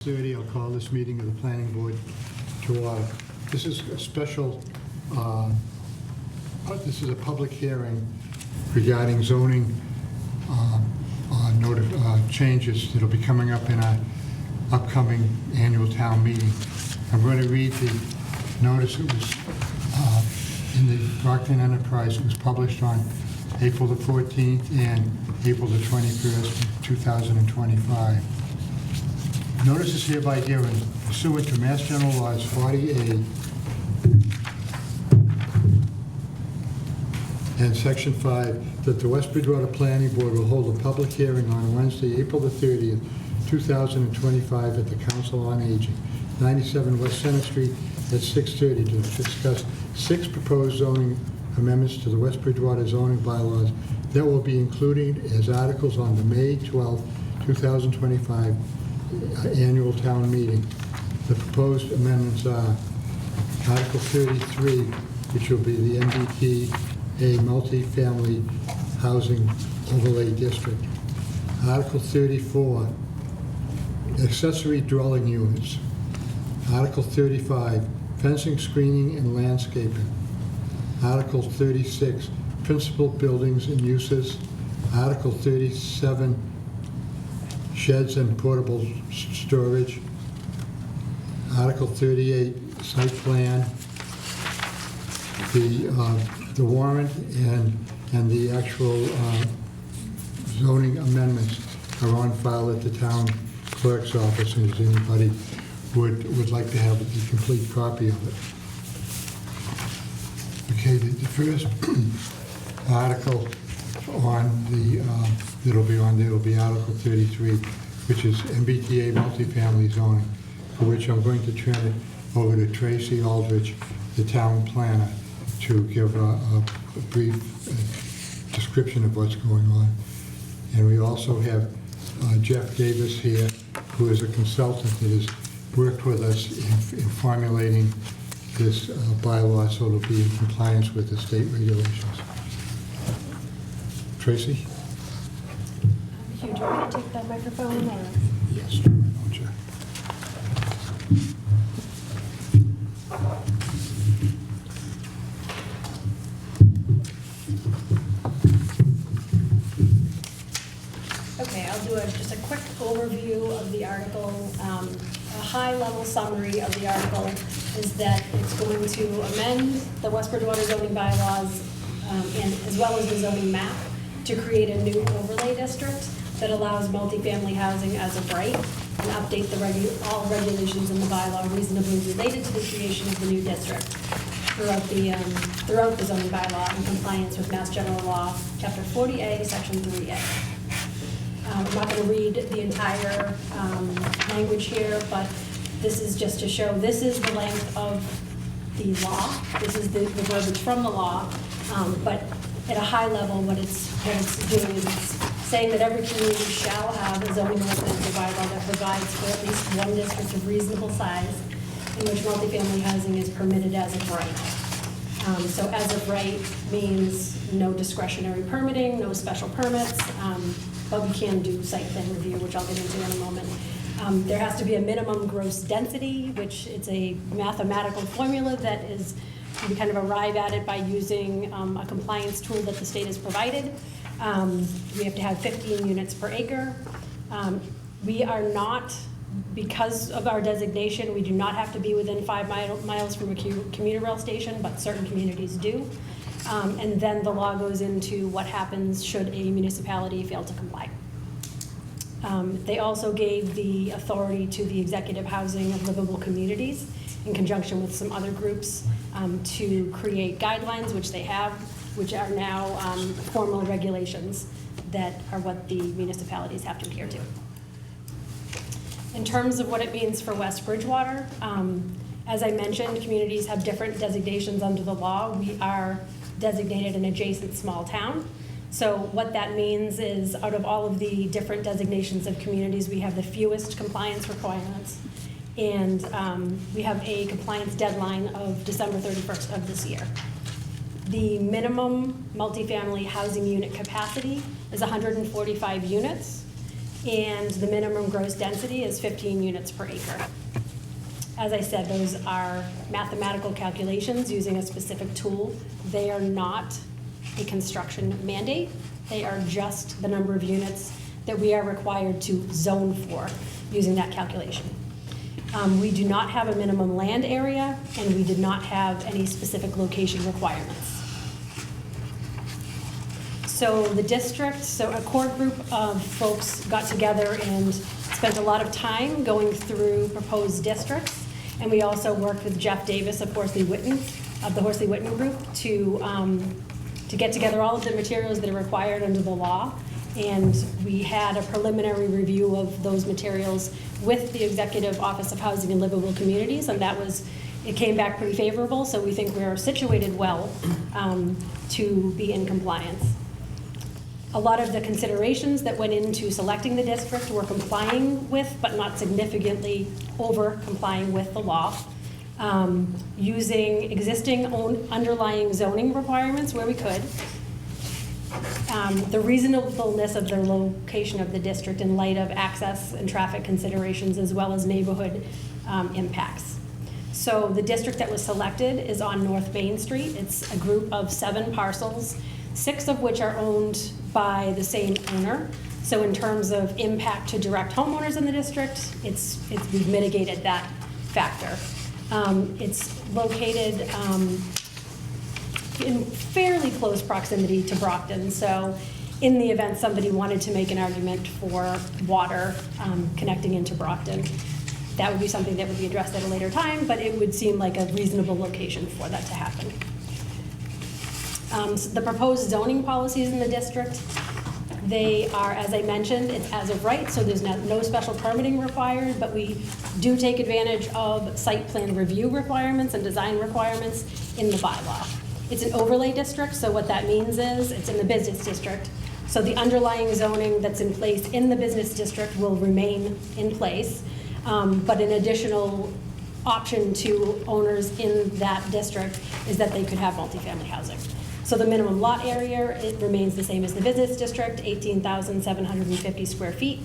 6:30, I'll call this meeting of the Planning Board to order. This is a special, this is a public hearing regarding zoning changes that'll be coming up in our upcoming annual town meeting. I'm going to read the notice. It was in the Brockton Enterprise. It was published on April the 14th and April the 21st, 2025. Notice is hereby given pursuant to Mass General Laws 40A and Section 5 that the West Bridgewater Planning Board will hold a public hearing on Wednesday, April the 30th, 2025 at the Council on Aging, 97 West Center Street at 6:30 to discuss 6 proposed zoning amendments to the West Bridgewater zoning bylaws that will be included as articles on the May 12, 2025 annual town meeting. The proposed amendments are Article 33, which will be the MBTA multifamily housing overlay district. Article 34, accessory dwelling units. Article 35, fencing, screening, and landscaping. Article 36, principal buildings and uses. Article 37, sheds and portable storage. Article 38, site plan. The warrant and the actual zoning amendments are on file at the town clerk's office, and if anybody would like to have the complete copy of it. Okay, the first article on the that'll be on there will be Article 33, which is MBTA multifamily zoning, for which I'm going to turn it over to Tracy Aldrich, the town planner, to give a brief description of what's going on. And we also have Jeff Davis here, who is a consultant that has worked with us in formulating this bylaw so it'll be in compliance with the state regulations. Tracy? Hugh, do you want me to take that microphone? Or? Yes, don't you? Okay, I'll do just a quick overview of the article. A high-level summary of the article is that it's going to amend the West Bridgewater zoning bylaws and as well as the zoning map to create a new overlay district that allows multifamily housing as of right and update all regulations in the bylaw reasonably related to the creation of the new district throughout the zoning bylaw in compliance with Mass General Law, Chapter 40A, Section 3A. I'm not going to read the entire language here, but this is just to show this is the length of the law. This is the verbiage from the law, but at a high level, what it's doing is it's saying that every community shall have a zoning ordinance or bylaw that provides for at least one district of reasonable size in which multifamily housing is permitted as of right. So as of right means no discretionary permitting, no special permits, but we can do site plan review, which I'll get into in a moment. There has to be a minimum gross density, which it's a mathematical formula that is, you kind of arrive at it by using a compliance tool that the state has provided. We have to have 15 units per acre. We are not, because of our designation, we do not have to be within 5 miles from a commuter rail station, but certain communities do. And then the law goes into what happens should a municipality fail to comply. They also gave the authority to the Executive Housing of Livable Communities in conjunction with some other groups to create guidelines, which they have, which are now formal regulations that are what the municipalities have to adhere to. In terms of what it means for West Bridgewater, as I mentioned, communities have different designations under the law. We are designated an adjacent small town. So what that means is out of all of the different designations of communities, we have the fewest compliance requirements. And we have a compliance deadline of December 31st of this year. The minimum multifamily housing unit capacity is 145 units. and the minimum gross density is 15 units per acre. As I said, those are mathematical calculations using a specific tool. They are not a construction mandate. They are just the number of units that we are required to zone for using that calculation. We do not have a minimum land area, and we did not have any specific location requirements. So the district, so a core group of folks got together and spent a lot of time going through proposed districts. And we also worked with Jeff Davis of Horsley Witten, of the Horsley Witten Group, to get together all of the materials that are required under the law. And we had a preliminary review of those materials with the Executive Office of Housing and Livable Communities, and it came back pretty favorable, so we think we're situated well to be in compliance. A lot of the considerations that went into selecting the district were complying with, but not significantly over complying with the law. Using existing underlying zoning requirements where we could. The reasonableness of the location of the district in light of access and traffic considerations as well as neighborhood impacts. So the district that was selected is on North Main Street. It's a group of 7 parcels, 6 of which are owned by the same owner. So in terms of impact to direct homeowners in the district, we've mitigated that factor. It's located in fairly close proximity to Brockton. So in the event somebody wanted to make an argument for water connecting into Brockton, that would be something that would be addressed at a later time, but it would seem like a reasonable location for that to happen. So the proposed zoning policies in the district, they are, as I mentioned, it's as of right, so there's no special permitting required, but we do take advantage of site plan review requirements and design requirements in the bylaw. It's an overlay district, so what that means is it's in the business district. So the underlying zoning that's in place in the business district will remain in place, but an additional option to owners in that district is that they could have multifamily housing. So the minimum lot area, it remains the same as the business district, 18,750 square feet.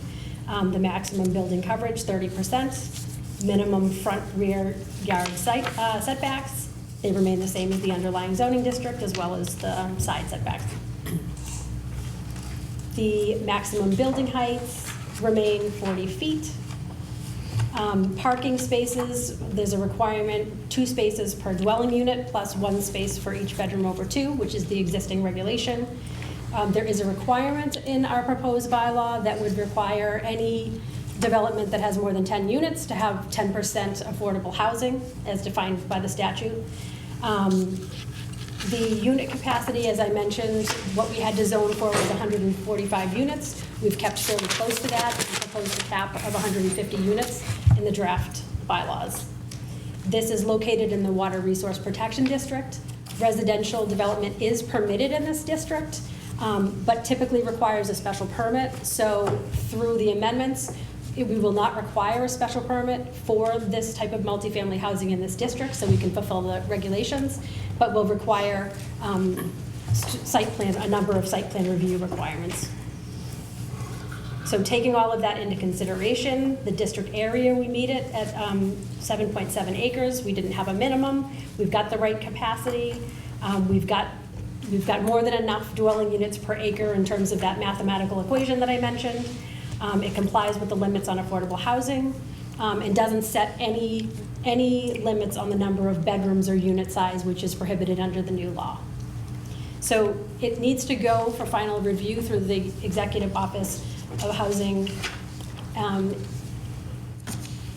The maximum building coverage, 30%. Minimum front rear yard setbacks, they remain the same as the underlying zoning district as well as the side setbacks. The maximum building heights remain 40 feet. Parking spaces, there's a requirement, 2 spaces per dwelling unit plus 1 space for each bedroom over 2, which is the existing regulation. There is a requirement in our proposed bylaw that would require any development that has more than 10 units to have 10% affordable housing as defined by the statute. The unit capacity, as I mentioned, what we had to zone for was 145 units. We've kept fairly close to that and proposed a cap of 150 units in the draft bylaws. This is located in the Water Resource Protection District. Residential development is permitted in this district, but typically requires a special permit. So through the amendments, we will not require a special permit for this type of multifamily housing in this district, so we can fulfill the regulations, but will require a number of site plan review requirements. So taking all of that into consideration, the district area, we meet it at 7.7 acres. We didn't have a minimum. We've got the right capacity. We've got more than enough dwelling units per acre in terms of that mathematical equation that I mentioned. It complies with the limits on affordable housing and doesn't set any limits on the number of bedrooms or unit size, which is prohibited under the new law. So it needs to go for final review through the Executive Office of Housing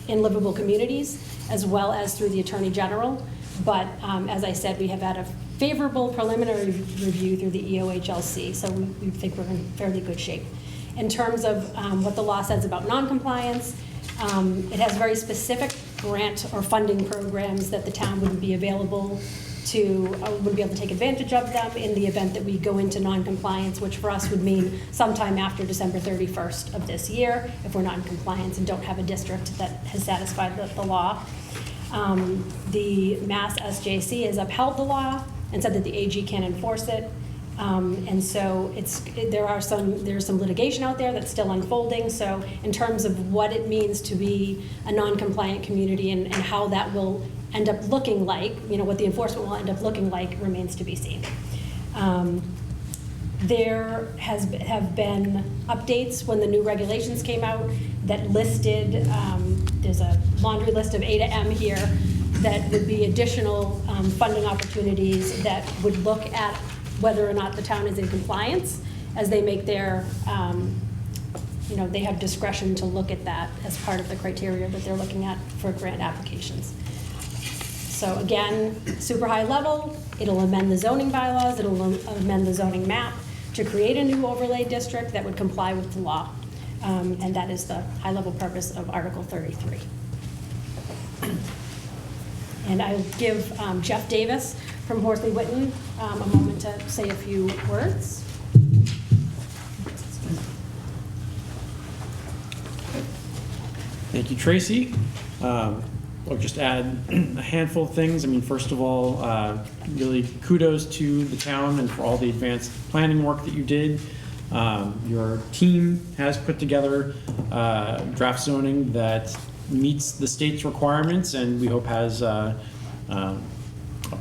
in Livable Communities, as well as through the Attorney General. But as I said, we have had a favorable preliminary review through the EOHLC, so we think we're in fairly good shape. In terms of what the law says about noncompliance, it has very specific grant or funding programs that the town wouldn't be able to take advantage of them in the event that we go into noncompliance, which for us would mean sometime after December 31st of this year, if we're not in compliance and don't have a district that has satisfied the law. The Mass SJC has upheld the law and said that the AG can enforce it. And so there's some litigation out there that's still unfolding. So in terms of what it means to be a non-compliant community and how that will end up looking like, what the enforcement will end up looking like remains to be seen. There have been updates when the new regulations came out that listed, there's a laundry list of A to M here, that would be additional funding opportunities that would look at whether or not the town is in compliance as they make their, they have discretion to look at that as part of the criteria that they're looking at for grant applications. So again, super high level, it'll amend the zoning bylaws, it'll amend the zoning map to create a new overlay district that would comply with the law. And that is the high level purpose of Article 33. And I'll give Jeff Davis from Horsley Witten a moment to say a few words. Thank you, Tracy. I'll just add a handful of things. I mean, first of all, really kudos to the town and for all the advanced planning work that you did. Your team has put together draft zoning that meets the state's requirements and we hope has a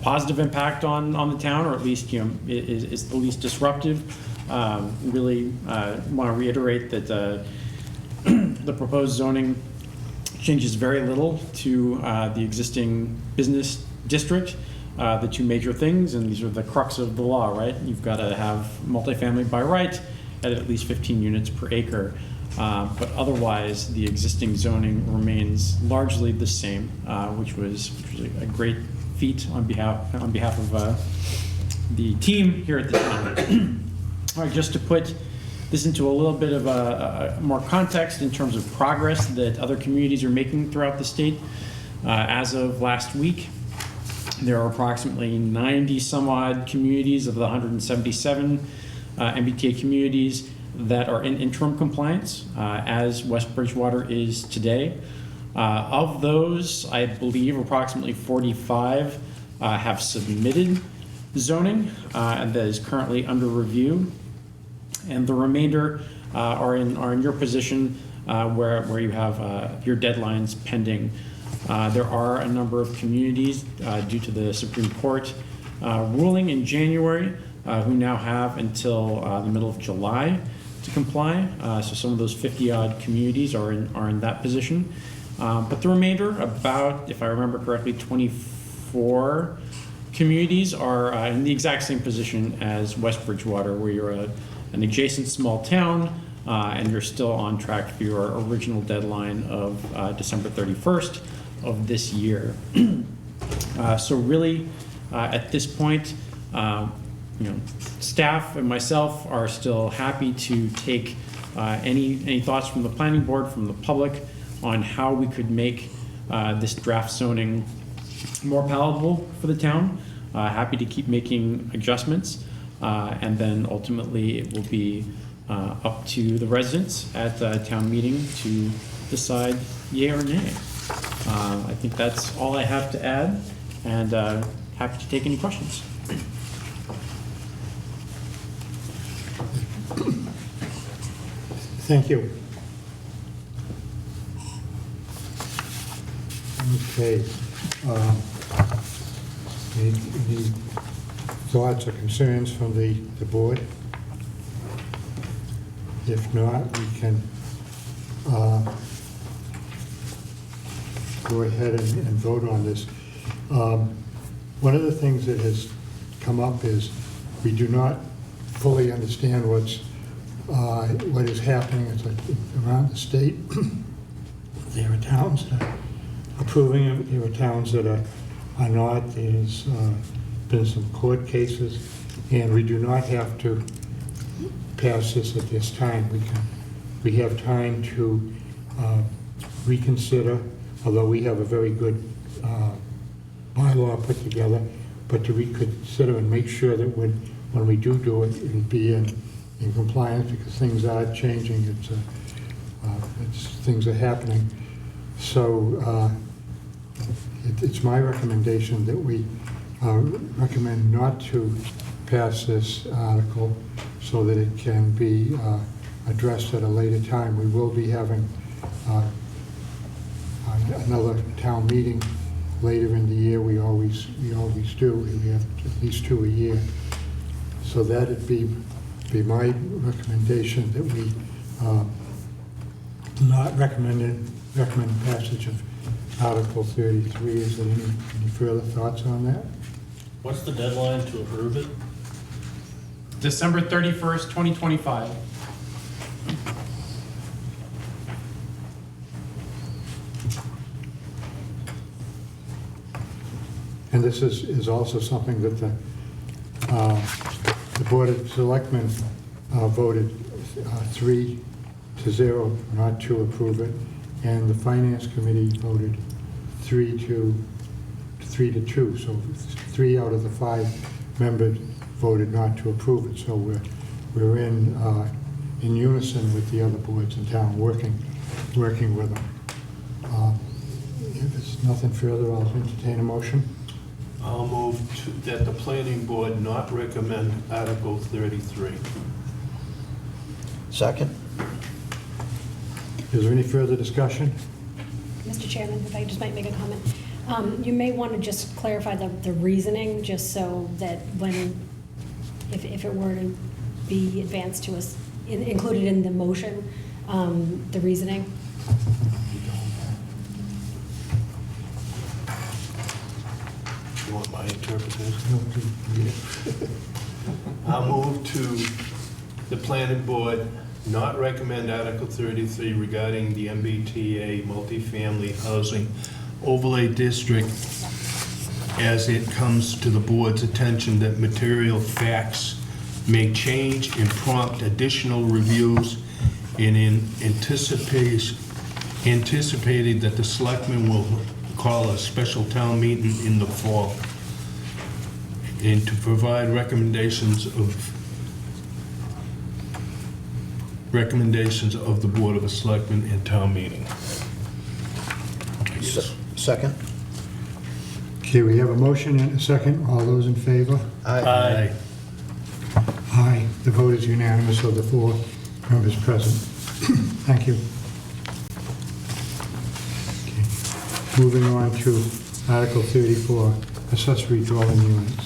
positive impact on the town, or at least is the least disruptive. Really want to reiterate that the proposed zoning changes very little to the existing business district. The two major things, and these are the crux of the law, right? You've got to have multifamily by right at least 15 units per acre. But otherwise, the existing zoning remains largely the same, which was a great feat on behalf of the team here at the town. All right, just to put this into a little bit of a more context in terms of progress that other communities are making throughout the state. As of last week, there are approximately 90 some odd communities of the 177 MBTA communities that are in interim compliance, as West Bridgewater is today. Of those, I believe approximately 45 have submitted zoning that is currently under review. And the remainder are in your position where you have your deadlines pending. There are a number of communities due to the Supreme Court ruling in January who now have until the middle of July to comply. So some of those 50-odd communities are in that position. But the remainder, about, if I remember correctly, 24 communities are in the exact same position as West Bridgewater, where you're an adjacent small town, and you're still on track for your original deadline of December 31st of this year. So really, at this point, staff and myself are still happy to take any thoughts from the planning board, from the public, on how we could make this draft zoning more palatable for the town. Happy to keep making adjustments. And then ultimately it will be up to the residents at the town meeting to decide yay or nay. I think that's all I have to add, and happy to take any questions. Thank you. Okay. Any thoughts or concerns from the board? If not, we can go ahead and vote on this. One of the things that has come up is we do not fully understand what is happening. It's like around the state. There are towns that are approving it. There are towns that are not. There's been some court cases, and we do not have to pass this at this time. We have time to reconsider, although we have a very good bylaw put together, but to reconsider and make sure that when we do it, it'll be in compliance, because things are changing. Things are happening. So it's my recommendation that we recommend not to pass this article so that it can be addressed at a later time. We will be having another town meeting later in the year. We always do. We have at least 2 a year. So that'd be my recommendation, that we not recommend passage of Article 33. Is there any further thoughts on that? What's the deadline to approve it? December 31st, 2025. And this is also something that the Board of Selectmen voted 3-0 not to approve it, and the Finance Committee voted 3-2. So 3 out of the 5 members voted not to approve it. So we're in unison with the other boards in town, working with them. If there's nothing further, I'll entertain a motion. I'll move that the planning board not recommend Article 33. Second? Is there any further discussion? Mr. Chairman, if I just might make a comment. You may want to just clarify the reasoning, just so that if it were to be advanced to us, included in the motion, the reasoning. You want my interpretation? I'll move to the planning board not recommend Article 33 regarding the MBTA multifamily housing overlay district, as it comes to the board's attention that material facts may change and prompt additional reviews, and anticipated that the selectmen will call a special town meeting in the fall, and to provide recommendations of the Board of Selectmen and town meeting. Second? Okay, we have a motion and a second. All those in favor? Aye. Aye. The vote is unanimous of the 4 members present. Thank you. Okay. Moving on to Article 34, accessory dwelling units.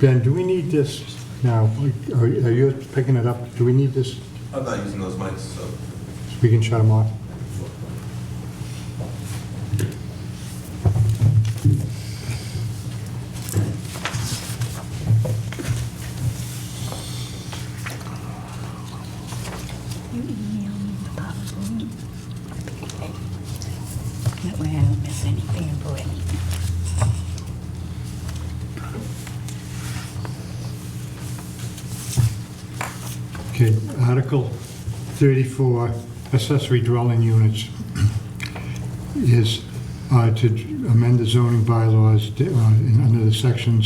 Ben, do we need this now? Are you picking it up? Do we need this? I'm not using those mics, so. We can shut them off? You email me the PowerPoint. That way I don't miss anything important. Okay, Article 34, accessory dwelling units, is to amend the zoning bylaws under the Section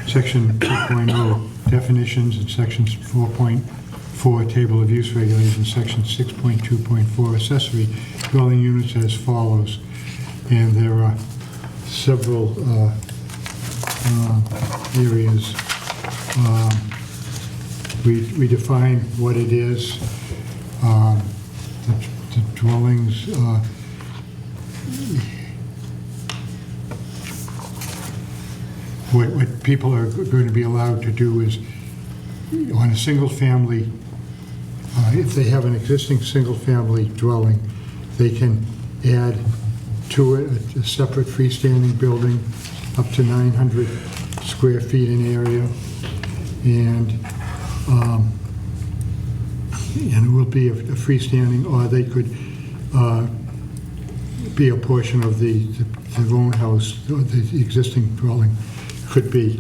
2.0 definitions and Sections 4.4 table of use regulations, Section 6.2.4 accessory dwelling units as follows. And there are several areas. We define what it is. The dwellings, what people are going to be allowed to do is, on a single family, if they have an existing single family dwelling, they can add to it a separate freestanding building up to 900 square feet in area, and it will be a freestanding, or they could be a portion of their own house, or the existing dwelling could be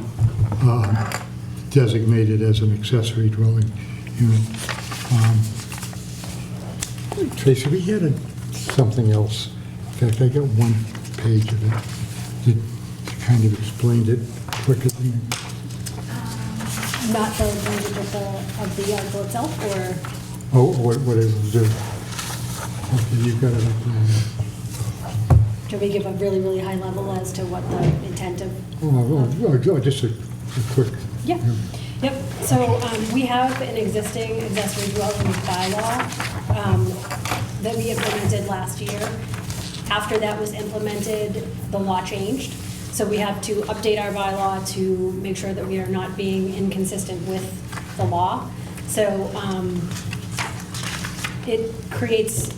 designated as an accessory dwelling unit. Tracy, we had something else. In fact, I got one page of it that kind of explained it quicker than Not the language of the article itself, or? Oh, what it will do. Okay, you've got it up there. Should we give a really, really high level as to what the intent of? Just a quick. Yeah, yep. So we have an existing accessory dwelling bylaw that we implemented last year. After that was implemented, the law changed. So we have to update our bylaw to make sure that we are not being inconsistent with the law. So it creates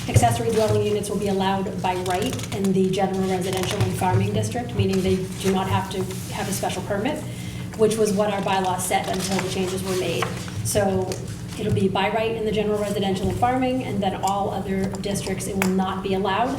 accessory dwelling units will be allowed by right in the general residential and farming district, meaning they do not have to have a special permit, which was what our bylaw said until the changes were made. So it'll be by right in the general residential and farming, and then all other districts it will not be allowed,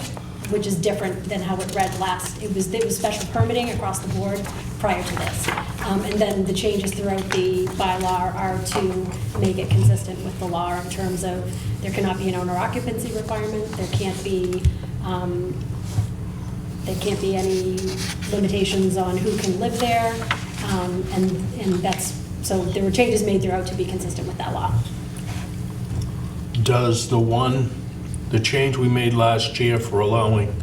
which is different than how it read last. It was special permitting across the board prior to this. And then the changes throughout the bylaw are to make it consistent with the law in terms of there cannot be an owner occupancy requirement, there can't be any limitations on who can live there, and that's, so there were changes made throughout to be consistent with that law. Does the change we made last year for allowing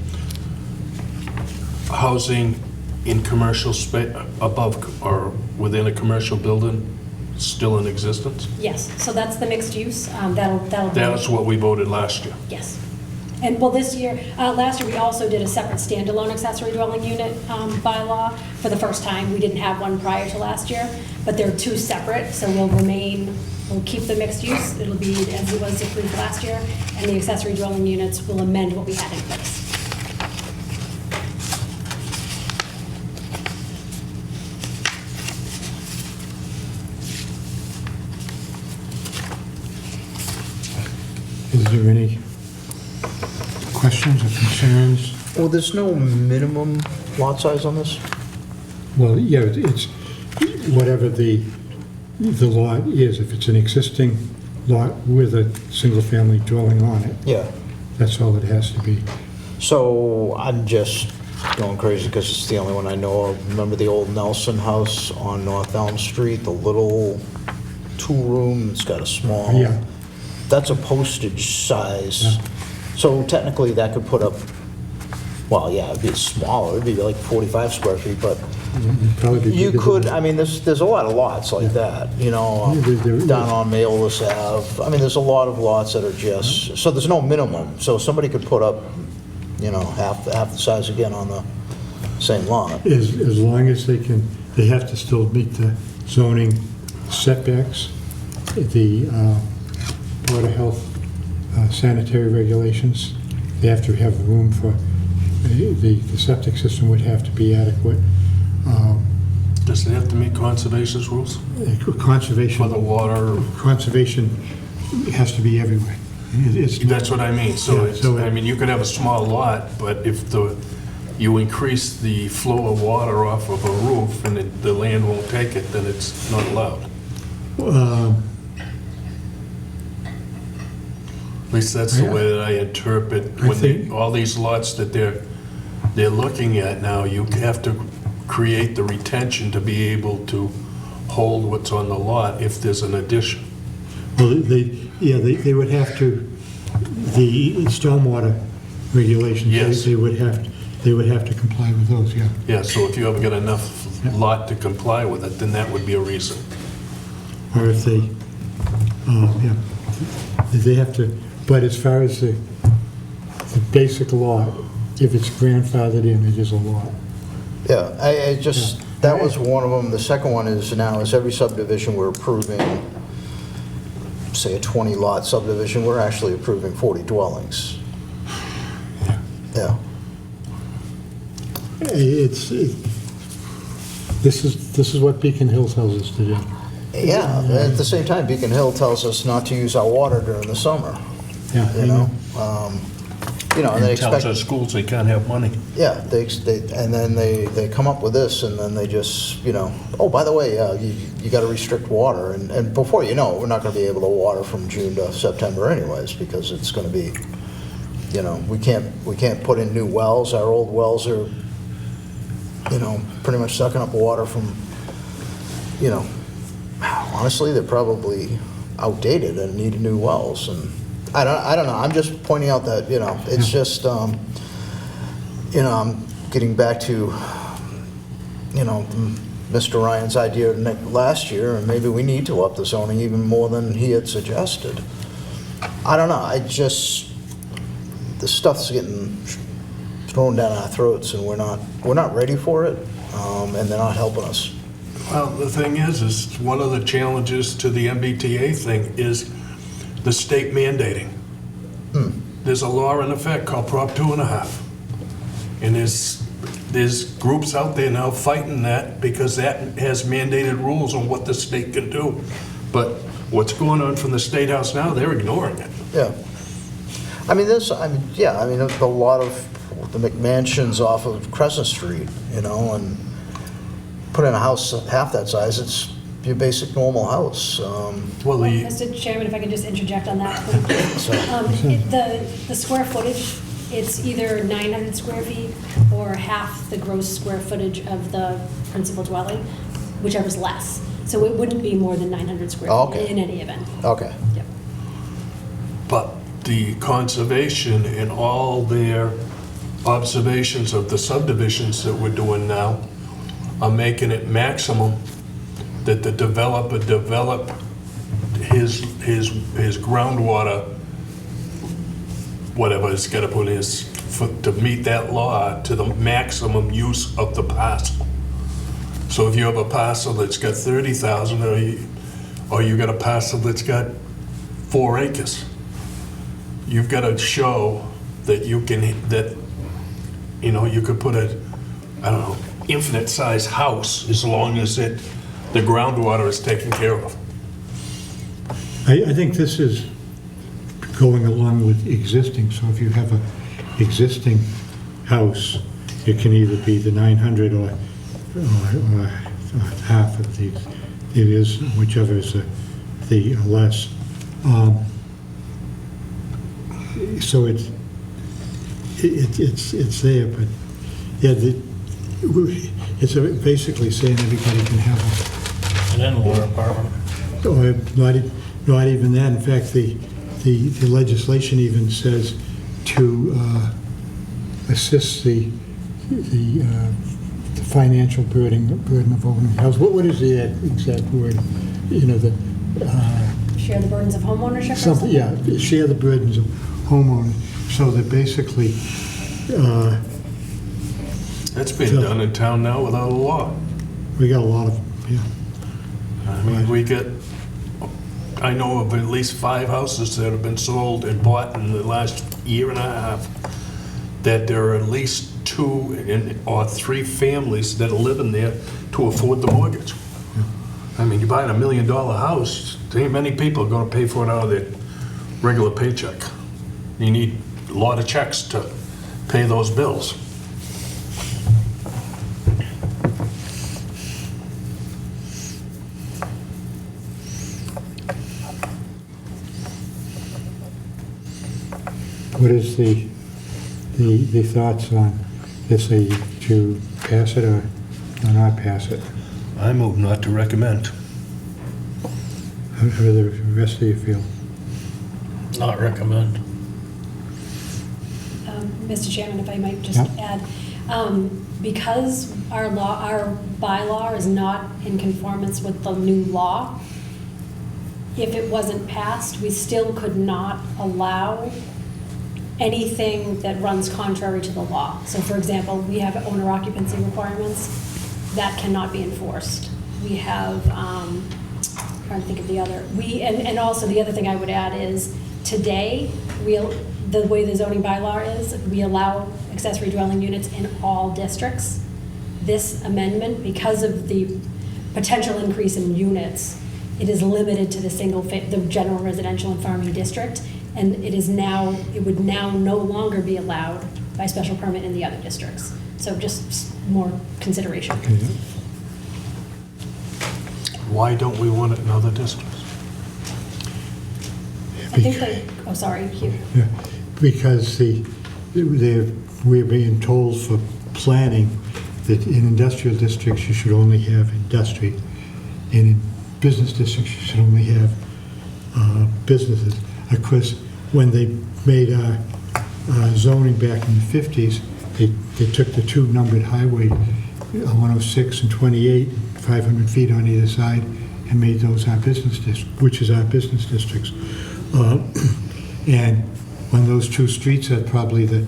housing in commercial space above or within a commercial building still in existence? Yes, so that's the mixed use, that'll be. That's what we voted last year. Yes. And well, this year, last year, we also did a separate standalone accessory dwelling unit bylaw for the first time. We didn't have one prior to last year, but they're two separate, so we'll keep the mixed use. It'll be as it was approved last year, and the accessory dwelling units will amend what we had in place. Is there any questions or concerns? Well, there's no minimum lot size on this? Well, yeah, it's whatever the lot is. If it's an existing lot with a single-family dwelling on it, Yeah. that's all it has to be. So I'm just going crazy because it's the only one I know of. Remember the old Nelson house on North Elm Street, the little two-room, it's got a small... Yeah. That's a postage size. Yeah. So technically that could put up, well, yeah, it'd be smaller, it'd be like 45 square feet, but It'd probably be you bigger could, than- I mean, there's a lot of lots like that, you know, Yeah, there is. down on Mayolus Ave. I mean, there's a lot of lots that are just, so there's no minimum. So somebody could put up, you know, half the size again on the same lot. As long as they have to still meet the zoning setbacks, the Board of Health sanitary regulations. They have to have room for, the septic system would have to be adequate. Does it have to meet conservation's rules Conservation. for the water? Conservation has to be everywhere. It's not- That's what I mean. So, Yeah, so I mean, you could have a small lot, but if you increase the flow of water off of a roof and the land won't take it, then it's not allowed. At least that's the way that I interpret when all these lots that they're looking at now, you have to create the retention to be able to hold what's on the lot if there's an addition. Well, they would have to, the stormwater regulations, Yes. they would have to comply with those, yeah. Yeah, so if you haven't got enough lot to comply with it, then that would be a reason. Or if they, yeah, they have to, but as far as the basic lot, if it's grandfathered in, it is a lot. Yeah, I just, that was one of them. The second one is now, is every subdivision we're approving, say a 20-lot subdivision, we're actually approving 40 dwellings. Yeah. This is what Beacon Hill tells us to do. Yeah, at the same time, Beacon Hill tells us not to use our water during the summer, Yeah, I you know? You know, and they And tells expect, our schools they can't have money. yeah, and then they come up with this, and then they just, you know, oh, by the way, you got to restrict water, and before you know it, we're not going to be able to water from June to September anyways, because it's going to be, you know, we can't put in new wells. Our old wells are, you know, pretty much sucking up water from, you know, honestly, they're probably outdated and need new wells, and I don't know, I'm just pointing out that, it's just, I'm getting back to, Mr. Ryan's idea last year, and maybe we need to up the zoning even more than he had suggested. I don't know, the stuff's getting thrown down our throats, and we're not ready for it, and they're not helping us. Well, the thing is one of the challenges to the MBTA thing is the state mandating. There's a law in effect called Prop 2.5. And there's groups out there now fighting that because that has mandated rules on what the state can do. But what's going on from the State House now, they're ignoring it. Yeah. a lot of the McMansions off of Crescent Street, and put in a house half that size, it's your basic normal house. Well, Mr. Chairman, if I could just interject on that quickly. So, The square footage, it's either 900 square feet or half the gross square footage of the principal dwelling, whichever's less. So it wouldn't be more than 900 square Oh, feet okay. in any event. okay. Yep. but the conservation and all their observations of the subdivisions that we're doing now are making it maximum that the developer develop his groundwater, whatever it's got to put to meet that law to the maximum use of the parcel. So if you have a parcel that's got 30,000, or you got a parcel that's got 4 acres, you've got to show that you could put infinite size house as long as the groundwater is taken care of. I think this is going along with existing, so if you have an existing house, it can either be the 900 or half of the, it is, whichever is the less. So it's there, but yeah, it's basically saying everybody can have An in-law apartment. or not even that. In fact, the legislation even says to assist the financial burden of owning a house. What is the exact word? Share the burdens of homeownership or Something, yeah, share the burdens of homeowners, so that basically, That's being done in town now without a law. we got a lot of, yeah. I mean, I know of at least 5 houses that have been sold and bought in the last year and a half, that there are at least 2 or 3 families that are living there to afford the mortgage. I mean, you're buying $1 million house, there ain't many people going to pay for it out of their regular paycheck. You need a lot of checks to pay those bills. What is the thoughts on this, to pass it or not pass it? I move not to recommend. How do the rest of you feel? Not recommend. Mr. Chairman, if I might just add, because our bylaw is not in conformance with the new law, if it wasn't passed, we still could not allow anything that runs contrary to the law. So for example, we have owner occupancy requirements that cannot be enforced. We have, trying to think of the other, and also the other thing I would add is today, the way the zoning bylaw is, we allow accessory dwelling units in all districts. This amendment, because of the potential increase in units, it is limited to the the general residential and farming district, and it would now no longer be allowed by special permit in the other districts. So just more consideration. Okay. Why don't we want it in other districts? I think oh, sorry, Hugh. Yeah, because we're being told for planning that in industrial districts, you should only have industry, and in business districts should only have businesses. Of course, when they made zoning back in the 50s, they took the two numbered highway, 106 and 28, 500 feet on either side, and made those our business districts, which is our business districts. And on those two streets are probably the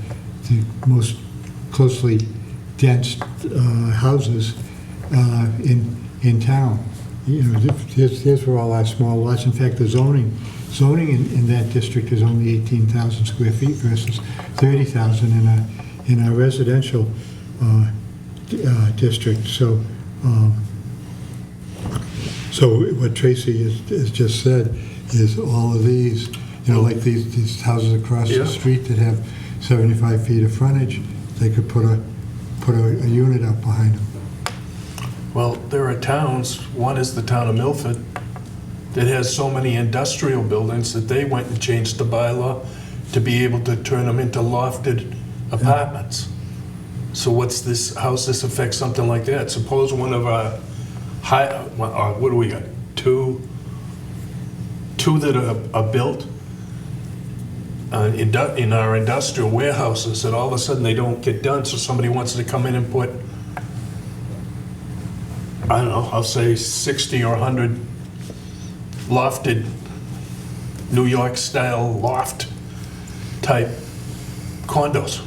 most closely dense houses in town. You know, here's where all our small lots. In fact, the zoning in that district is only 18,000 square feet versus 30,000 in our residential district. So what Tracy has just said is all of these, you know, like these houses across the street that have 75 feet of frontage, they could put a unit up behind them. Well, there are towns, one is the town of Milford, that has so many industrial buildings that they went and changed the bylaw to be able to turn them into lofted apartments. So what's this, how's this affect something like that? Suppose one of our what do we got? Two that are built in our industrial warehouses, and all of a sudden they don't get done, so somebody wants to come in and put, I don't know, I'll say 60 or 100 lofted, New York style loft type condos.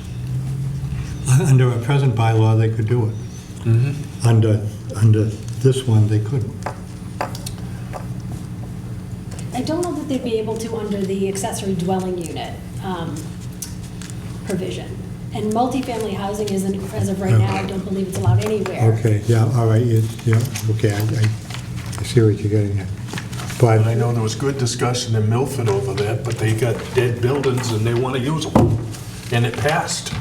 Under a present bylaw, they could do it. Under this one, they couldn't. I don't know that they'd be able to under the accessory dwelling unit provision. And multifamily housing isn't, as of right now, I don't believe it's allowed anywhere. Okay, yeah, all right, yeah, okay, I see what you're getting at. But And I know there was good discussion in Milford over that, but they got dead buildings and they want to use them. And it passed.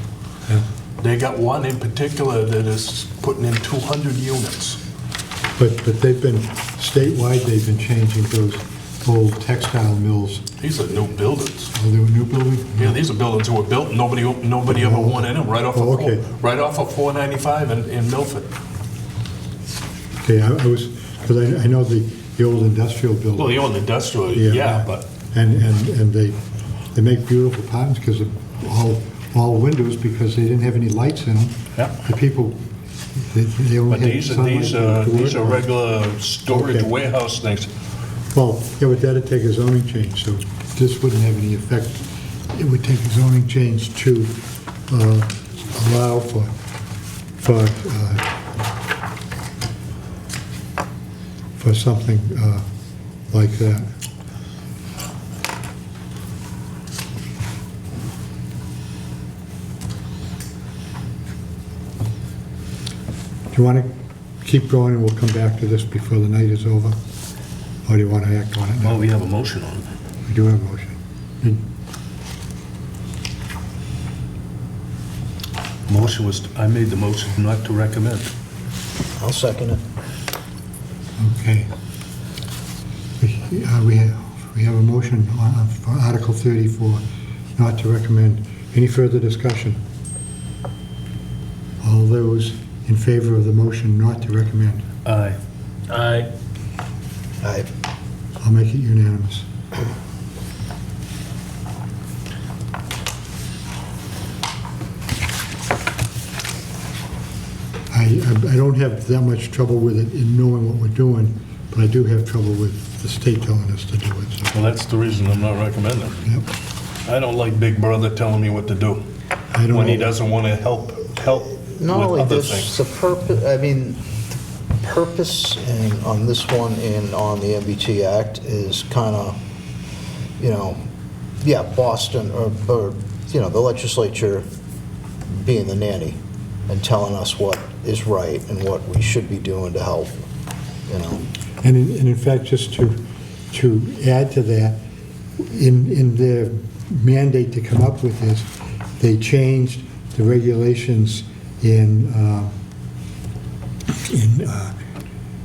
yeah. They got one in particular that is putting in 200 units. But they've been, statewide, they've been changing those old textile mills. These are new buildings. Oh, they were new buildings? Yeah, these are buildings that were built, nobody ever went in them, right off Oh, okay. right off of 495 in Milford. Okay, I was, because I know the old industrial building. Well, the old industrial, Yeah. yeah, but And they make beautiful apartments because of all windows, because they didn't have any lights in them. Yeah. The people, they only but had these sunlight are to work on. regular storage Okay. warehouse things. Well, yeah, but that'd take a zoning change, so this wouldn't have any effect. It would take a zoning change to allow for something like that. Do you want to keep going and we'll come back to this before the night is over? Or do you want to act on it now? Well, we have a motion on it. We do have a motion. Motion was, I made the motion not to recommend. I'll second it. Okay. We have a motion for Article 34, not to recommend. Any further discussion? All those in favor of the motion not to recommend? Aye. Aye. Aye. I'll make it unanimous. I don't have that much trouble with it in knowing what we're doing, but I do have trouble with the state telling us to do it, so. Well, that's the reason I'm not recommending. Yep. I don't like Big Brother telling me what to do I don't when he know. doesn't want to help Not with only other this, things. the purpose, I mean, the purpose on this one and on the MBT Act is kind of, you know, yeah, Boston or, you know, the legislature being the nanny and telling us what is right and what we should be doing to help, you know. And in fact, just to add to that, in their mandate to come up with this, they changed the regulations in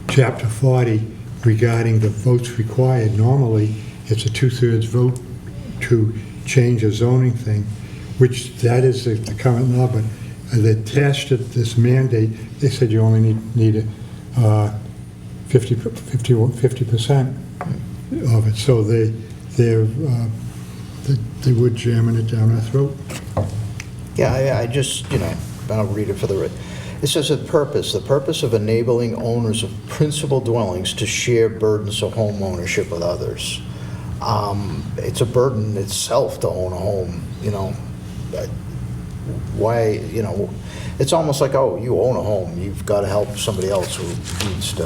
Chapter 40 regarding the votes required. Normally, it's a 2/3 vote to change a zoning thing, which that is the current law, but they attached to this mandate, they said you only need 50% of it, so they would jamming it down our throat. Yeah, I just, I'll read it for the, it says the purpose of enabling owners of principal dwellings to share burdens of home ownership with others. It's a burden itself to own a home, Why, it's almost like, oh, you own a home, you've got to help somebody else who needs to,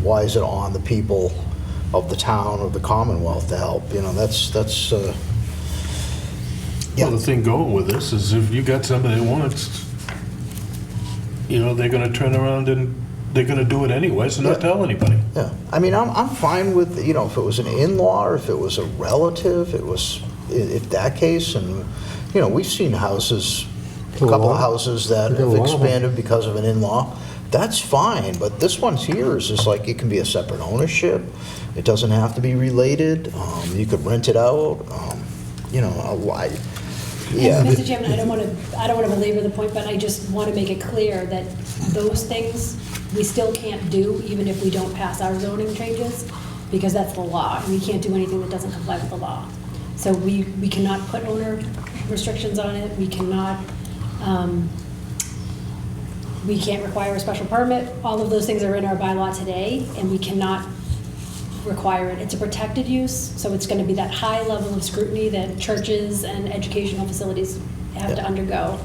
why is it on the people of the town or the Commonwealth to help? That's yeah. Well, the thing going with this is if you got somebody that wants, they're gonna turn around and they're gonna do it anyways and not tell anybody. Yeah, I mean, I'm fine with, if it was an in-law, or if it was a relative, if that case, and, we've seen houses, a couple of houses that have expanded because of an in-law. That's fine, but this one's here is just like, it can be a separate ownership. It doesn't have to be related. You could rent it out, yeah. Mr. Chairman, I don't want to belabor the point, but I just want to make it clear that those things we still can't do even if we don't pass our zoning changes, because that's the law, and we can't do anything that doesn't comply with the law. So we cannot put owner restrictions on it, we cannot, we can't require a special permit. All of those things are in our bylaw today, and we cannot require it. It's a protected use, so it's going to be that high level of scrutiny that churches and educational facilities have to undergo.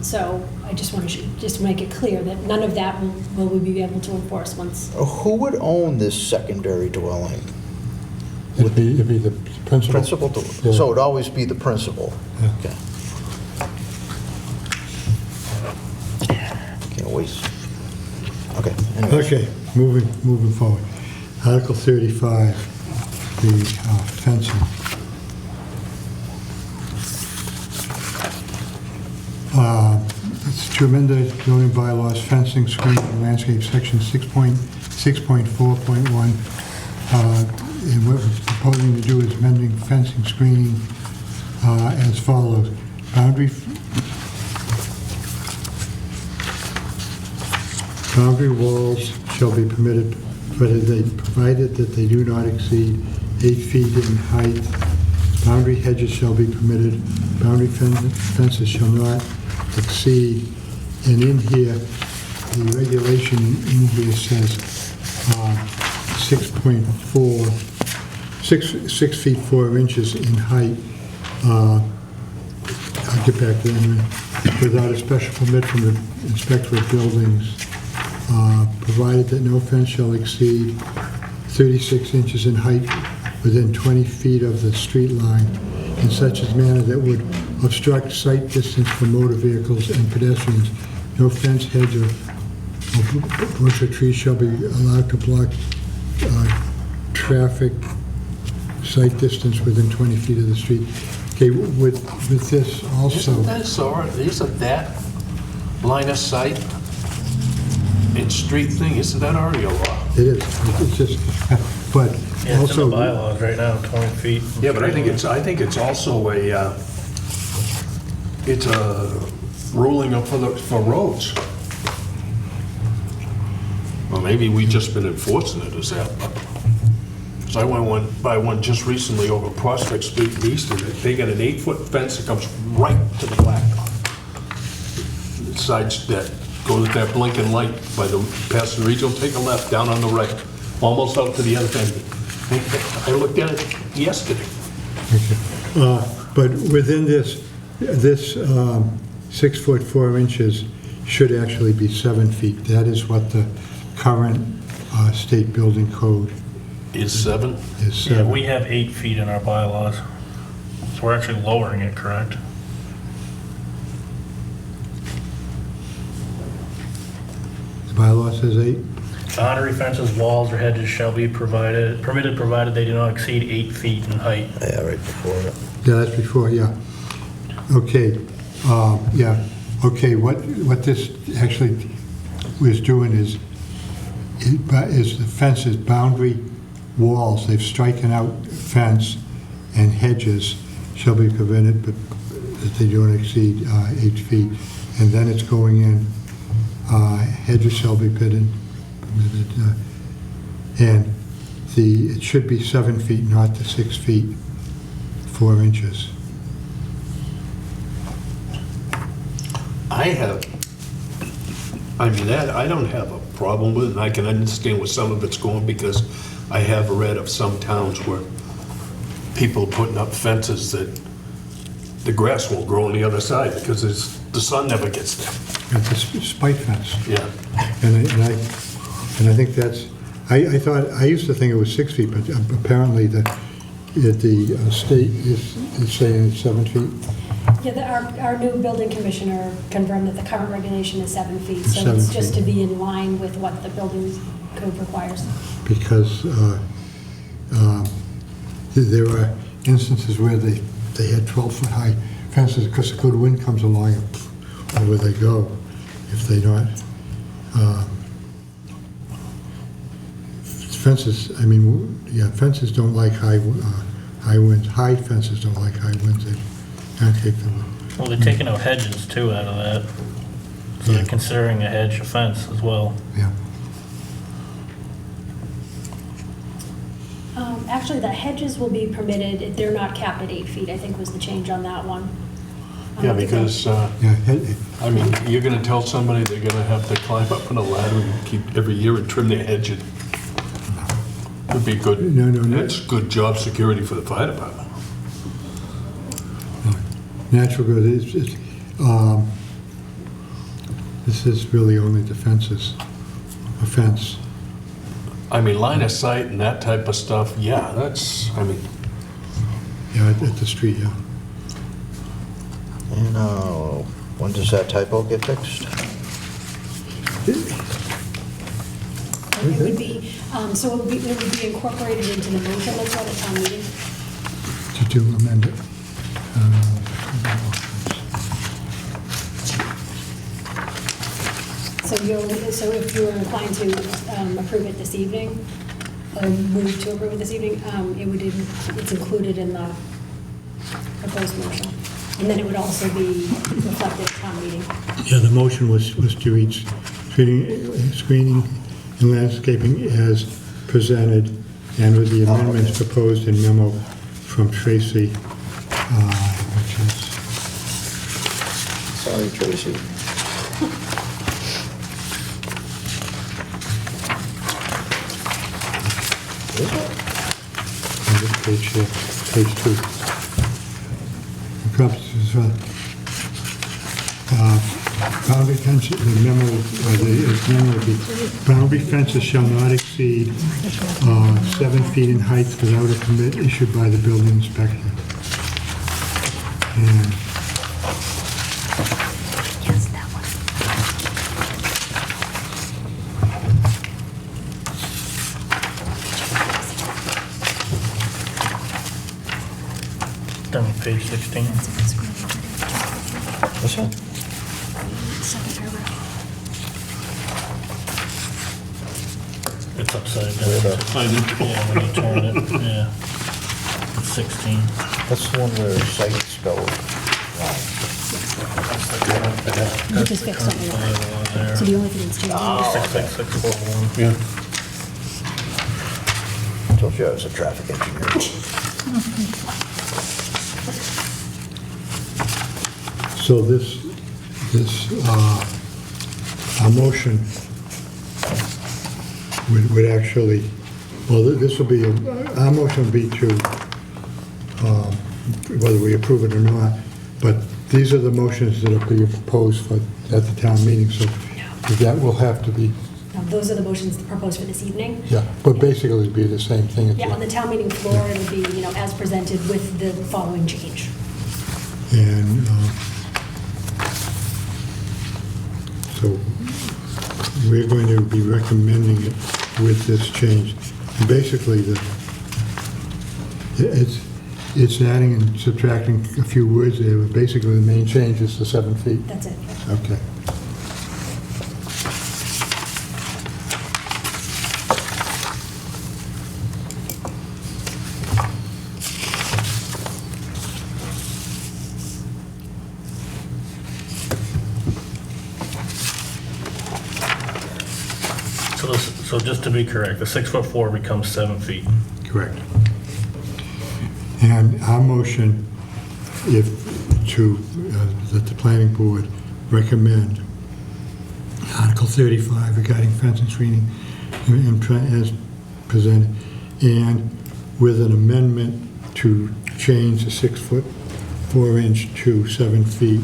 So I just want to make it clear that none of that will we be able to enforce once. Who would own this secondary dwelling? It'd be the principal. Yeah. So it'd always be the principal? Yeah. Okay. Can't waste. Okay. Anyways. Okay, moving forward. Article 35, the fencing. It's to amend the zoning bylaws, fencing, screening, and landscape, section 6.4.1. And what we're proposing to do is amending fencing, screening as follows. Boundary walls shall be permitted, provided that they do not exceed 8 feet in height. Boundary hedges shall be permitted. Boundary fences shall not exceed. And in here, the regulation in here says 6 feet 4 inches in height. I'll get back to that in a minute. Without a special permit from the inspector of buildings. Provided that no fence shall exceed 36 inches in height within 20 feet of the street line in such a manner that would obstruct sight distance for motor vehicles and pedestrians. No fence, hedge, or bush or tree shall be allowed to block traffic sight distance within 20 feet of the street. Okay, with this also... Isn't that line of sight and street thing, isn't that already a law? It is. It's just, but Yeah, it's in also... the bylaws right now, 20 feet. from Yeah, but I street think it's also it's a ruling for roads. Well, maybe we've just been enforcing it, is that? Because I went by one just recently over Prospect Street in Easton. They got an 8-foot fence that comes right to the blacktop. Sides that goes at that blinking light by the past the regional, take a left down on the right, almost out to the other end. I looked at it yesterday. Okay. But within this 6 foot 4 inches should actually be 7 feet. That is what the current state building code Is 7? is. Yeah, we have 8 feet in our bylaws, so we're actually lowering it, correct? The bylaw says 8. Boundary fences, walls, or hedges shall be permitted provided they do not exceed 8 feet in height. Yeah, right before it. Yeah, that's before, yeah. Okay, yeah, okay, what this actually was doing is the fences, boundary walls, they've striken out fence and hedges shall be prevented, but that they don't exceed 8 feet. And then it's going in, hedges shall be permitted, And it should be 7 feet, not the 6 feet, 4 inches. That, I don't have a problem with it, and I can understand where some of it's going, because I have read of some towns where people are putting up fences that the grass won't grow on the other side, because the sun never gets there. It's a spike fence. Yeah. And I think that's, I thought, I used to think it was 6 feet, but apparently the state is saying it's 7 feet. Yeah, our new building commissioner confirmed that the current regulation is 7 feet, so 7 it's just feet. to be in line with what the building code requires. Because there are instances where they had 12-foot high fences, because a good wind comes along and over they go, if they not. Fences, fences don't like high winds. High fences don't like high winds. They can't take the wind. Well, they're taking out hedges too out of that. So Yeah. they're considering a hedge a fence as well. Yeah. Actually, the hedges will be permitted, they're not capped at 8 feet, I think was the change on that one. Yeah, because, Yeah, you're gonna tell somebody they're gonna have to climb up on a ladder and keep every year and trim their hedge. Would be good. No. That's good job security for the fire department. natural growth, this is really only the fences, a fence. Line of sight and that type of stuff, yeah, that's, Yeah, at the street, yeah. And when does that typo get fixed? It would be, so it would be incorporated into the motion that's at a town meeting. To amend it. So if you were inclined to approve it this evening, or move to approve it this evening, it's included in the proposed motion. And then it would also be reflected at town meeting. Yeah, the motion was to reach screening and landscaping as presented, and with the amendments proposed in memo from Tracy, which is, Sorry, Tracy. Is it? on this page here, page 2. The purposes of boundary fence, the memo, would be, boundary fences shall not exceed 7 feet in height without a permit issued by the building inspector. And Yes, that one. Down on page 16. What's that? Second paragraph. It's upside down. Where the- Yeah, when you turn it, yeah. It's 16. That's the one where site spelled wrong. You just fixed something. Current plan on there. So the only thing that's changing is 66641. yeah. Told you I was a traffic engineer. so our motion would actually, well, this will be, our motion would be to, whether we approve it or not, but these are the motions that are being proposed at the town meeting, so that will have to be, those are the motions proposed for this evening. yeah, but basically it'd be the same thing. Yeah, on the town meeting floor, it would be, as presented with the following change. And so we're going to be recommending it with this change. And basically, it's adding and subtracting a few words there, but basically the main change is the 7 feet. That's it. Okay. So just to be correct, the 6'4" becomes 7 feet. Correct. And our motion, if that the planning board recommend Article 35 regarding fence and screening as presented, and with an amendment to change the 6'4" to 7 feet.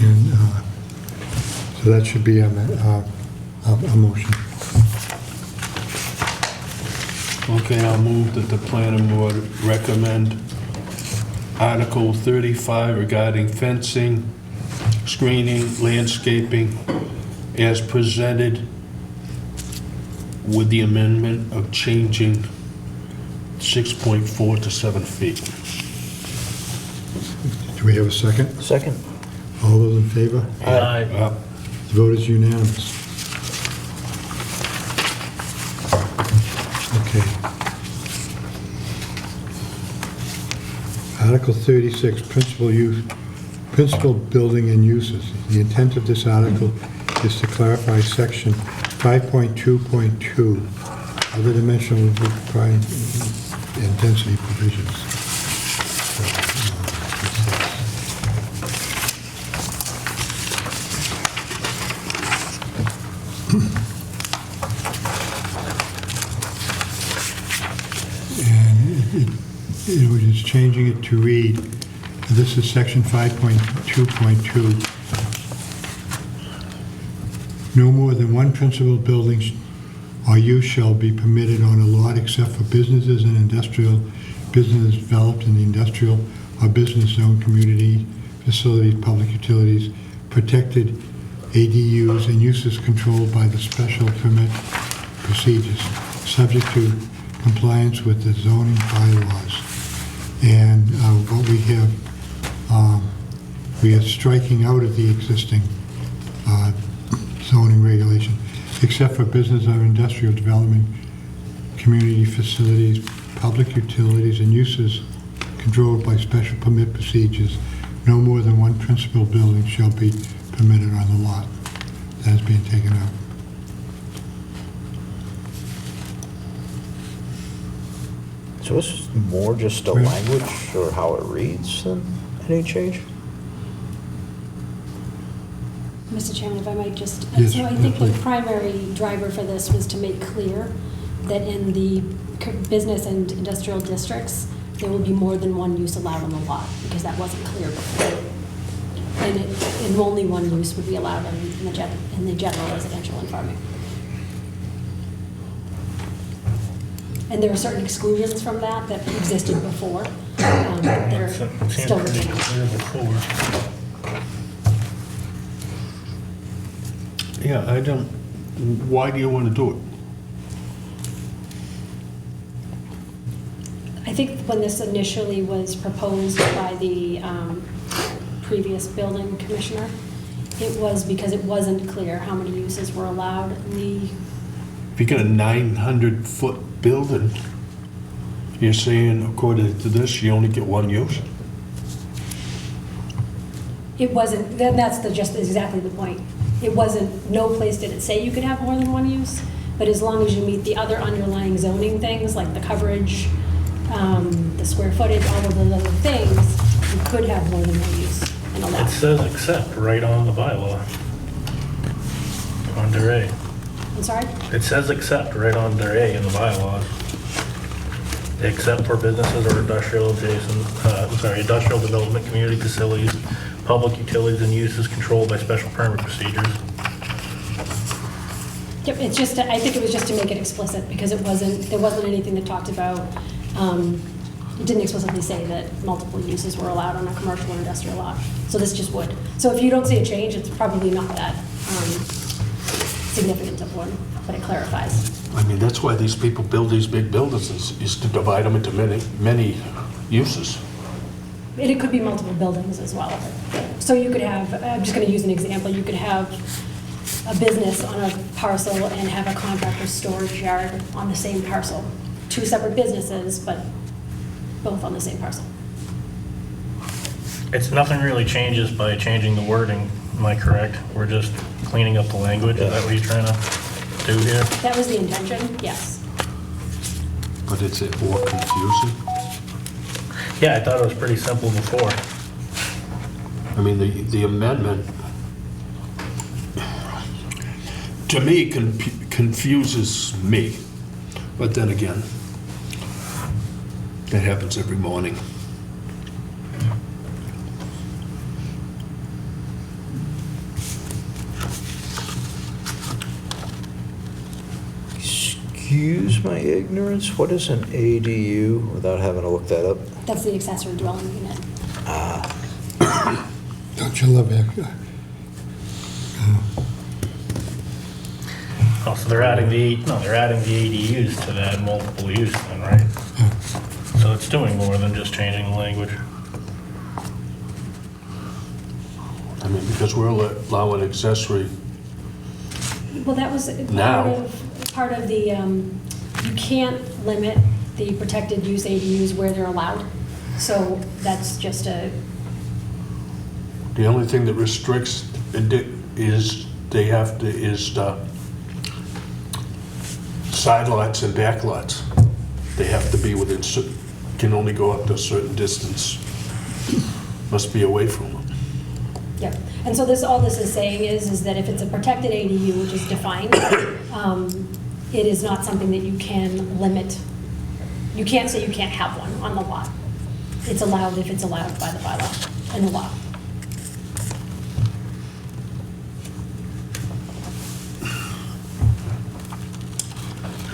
And so that should be a motion. Okay, I'll move that the planning board recommend Article 35 regarding fencing, screening, landscaping, as presented with the amendment of changing 6.4 to 7 feet. Do we have a second? Second. All those in favor? Aye. The vote is unanimous. Okay. Article 36, principal building and uses. The intent of this article is to clarify section 5.2.2, other dimensional requirement and density provisions. It was just changing it to read, this is section 5.2.2. No more than one principal building or use shall be permitted on a lot except for businesses and industrial business developed in the industrial or business zone, community facilities, public utilities, protected ADUs, and uses controlled by the special permit procedures, subject to compliance with the zoning bylaws. And what we are striking out of the existing zoning regulation, except for business or industrial development, community facilities, public utilities, and uses controlled by special permit procedures. No more than one principal building shall be permitted on the lot. That is being taken out. So this is more just a language or how it reads than any change? Mr. Chairman, if I might just, Yes, so I think the please. primary driver for this was to make clear that in the business and industrial districts, there will be more than one use allowed on the lot, because that wasn't clear before. And only one use would be allowed in the general residential and farming. And there are certain exclusions from that that existed before, that are It seems still pretty retained. clear before. Yeah, I don't, why do you want to do it? I think when this initially was proposed by the previous building commissioner, it was because it wasn't clear how many uses were allowed in the, If you got a 900-foot building, you're saying, according to this, you only get one use? it wasn't, that's just exactly the point. It wasn't, no place did it say you could have more than one use, but as long as you meet the other underlying zoning things, like the coverage, the square footage, all of those other things, you could have more than one use and It allow. says accept right on the bylaw. Under A. I'm sorry? It says accept right under A in the bylaws. Except for businesses or industrial adjacent, industrial development, community facilities, public utilities and uses controlled by special permit procedures. Yep, it's just, I think it was just to make it explicit, because there wasn't anything that talked about, it didn't explicitly say that multiple uses were allowed on a commercial or industrial lot. So this just would. So if you don't see a change, it's probably not that significant of one, but it clarifies. I mean, that's why these people build these big buildings, is to divide them into many uses. And it could be multiple buildings as well. So you could have, I'm just going to use an example, you could have a business on a parcel and have a contractor's storage yard on the same parcel. Two separate businesses, but both on the same parcel. It's nothing really changes by changing the wording Am I correct? We're just cleaning up the language, is that what you're trying to do here? That was the intention, yes. But is it more confusing? Yeah, I thought it was pretty simple before. I mean, the amendment, to me, confuses me. But then again, that happens every morning. Excuse my ignorance, what is an ADU, without having to look that up? That's the accessory dwelling unit. Don't you love it? Oh, so they're adding they're adding the ADUs to that multiple use then, right? So it's doing more than just changing the language. I mean, because we're allowing accessory, Well, that was Now. part of the, you can't limit the protected use ADUs where they're allowed. So that's just a, the only thing that restricts it is the side lots and back lots. They have to be within, can only go up to a certain distance. Must be away from them. yeah. And so all this is saying is that if it's a protected ADU, which is defined, it is not something that you can limit. You can't say you can't have one on the lot. It's allowed if it's allowed by the bylaw in the law.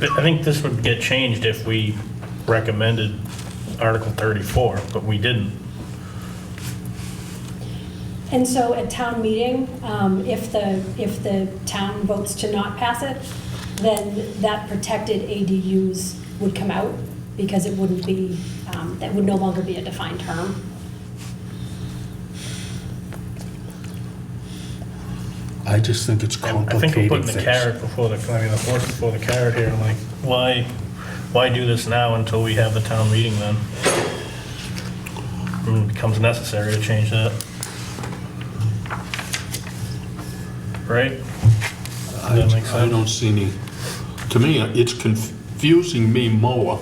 I think this would get changed if we recommended Article 34, but we didn't. And so at town meeting, if the town votes to not pass it, then that protected ADUs would come out because it wouldn't be, that would no longer be a defined term. I just think it's I think we're complicating putting the things. carrot before the, the horse before the carrot here. Like, why do this now until we have the town meeting then? I mean, it becomes necessary to change that. Right? Does that make I sense? don't see any, to me, it's confusing me more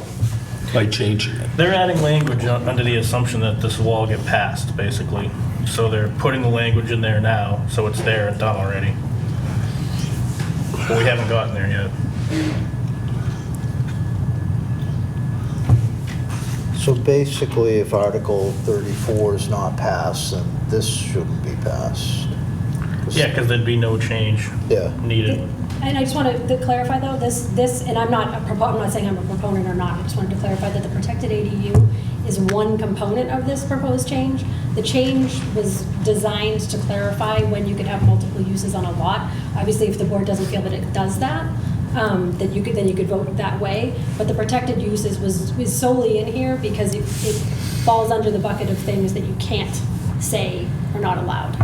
by changing it. They're adding language under the assumption that this will all get passed, basically. So they're putting the language in there now, so it's there and done already. But we haven't gotten there yet. So basically, if Article 34 is not passed, then this shouldn't be passed. Yeah, because there'd be no change Yeah. needed. And I just wanted to clarify though, this, and I'm not saying I'm a proponent or not, I just wanted to clarify that the protected ADU is one component of this proposed change. The change was designed to clarify when you could have multiple uses on a lot. Obviously, if the board doesn't feel that it does that, then you could vote that way. But the protected uses was solely in here because it falls under the bucket of things that you can't say are not allowed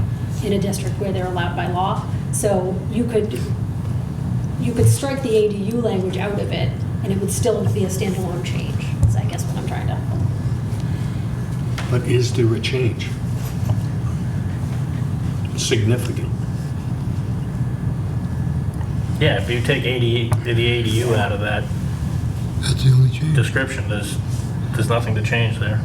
in a district where they're allowed by law. So you could strike the ADU language out of it, and it would still be a standalone change, is I guess what I'm trying to. But is there a change? Significant. Yeah, if you take the ADU out of that That's the only change. description, there's nothing to change there.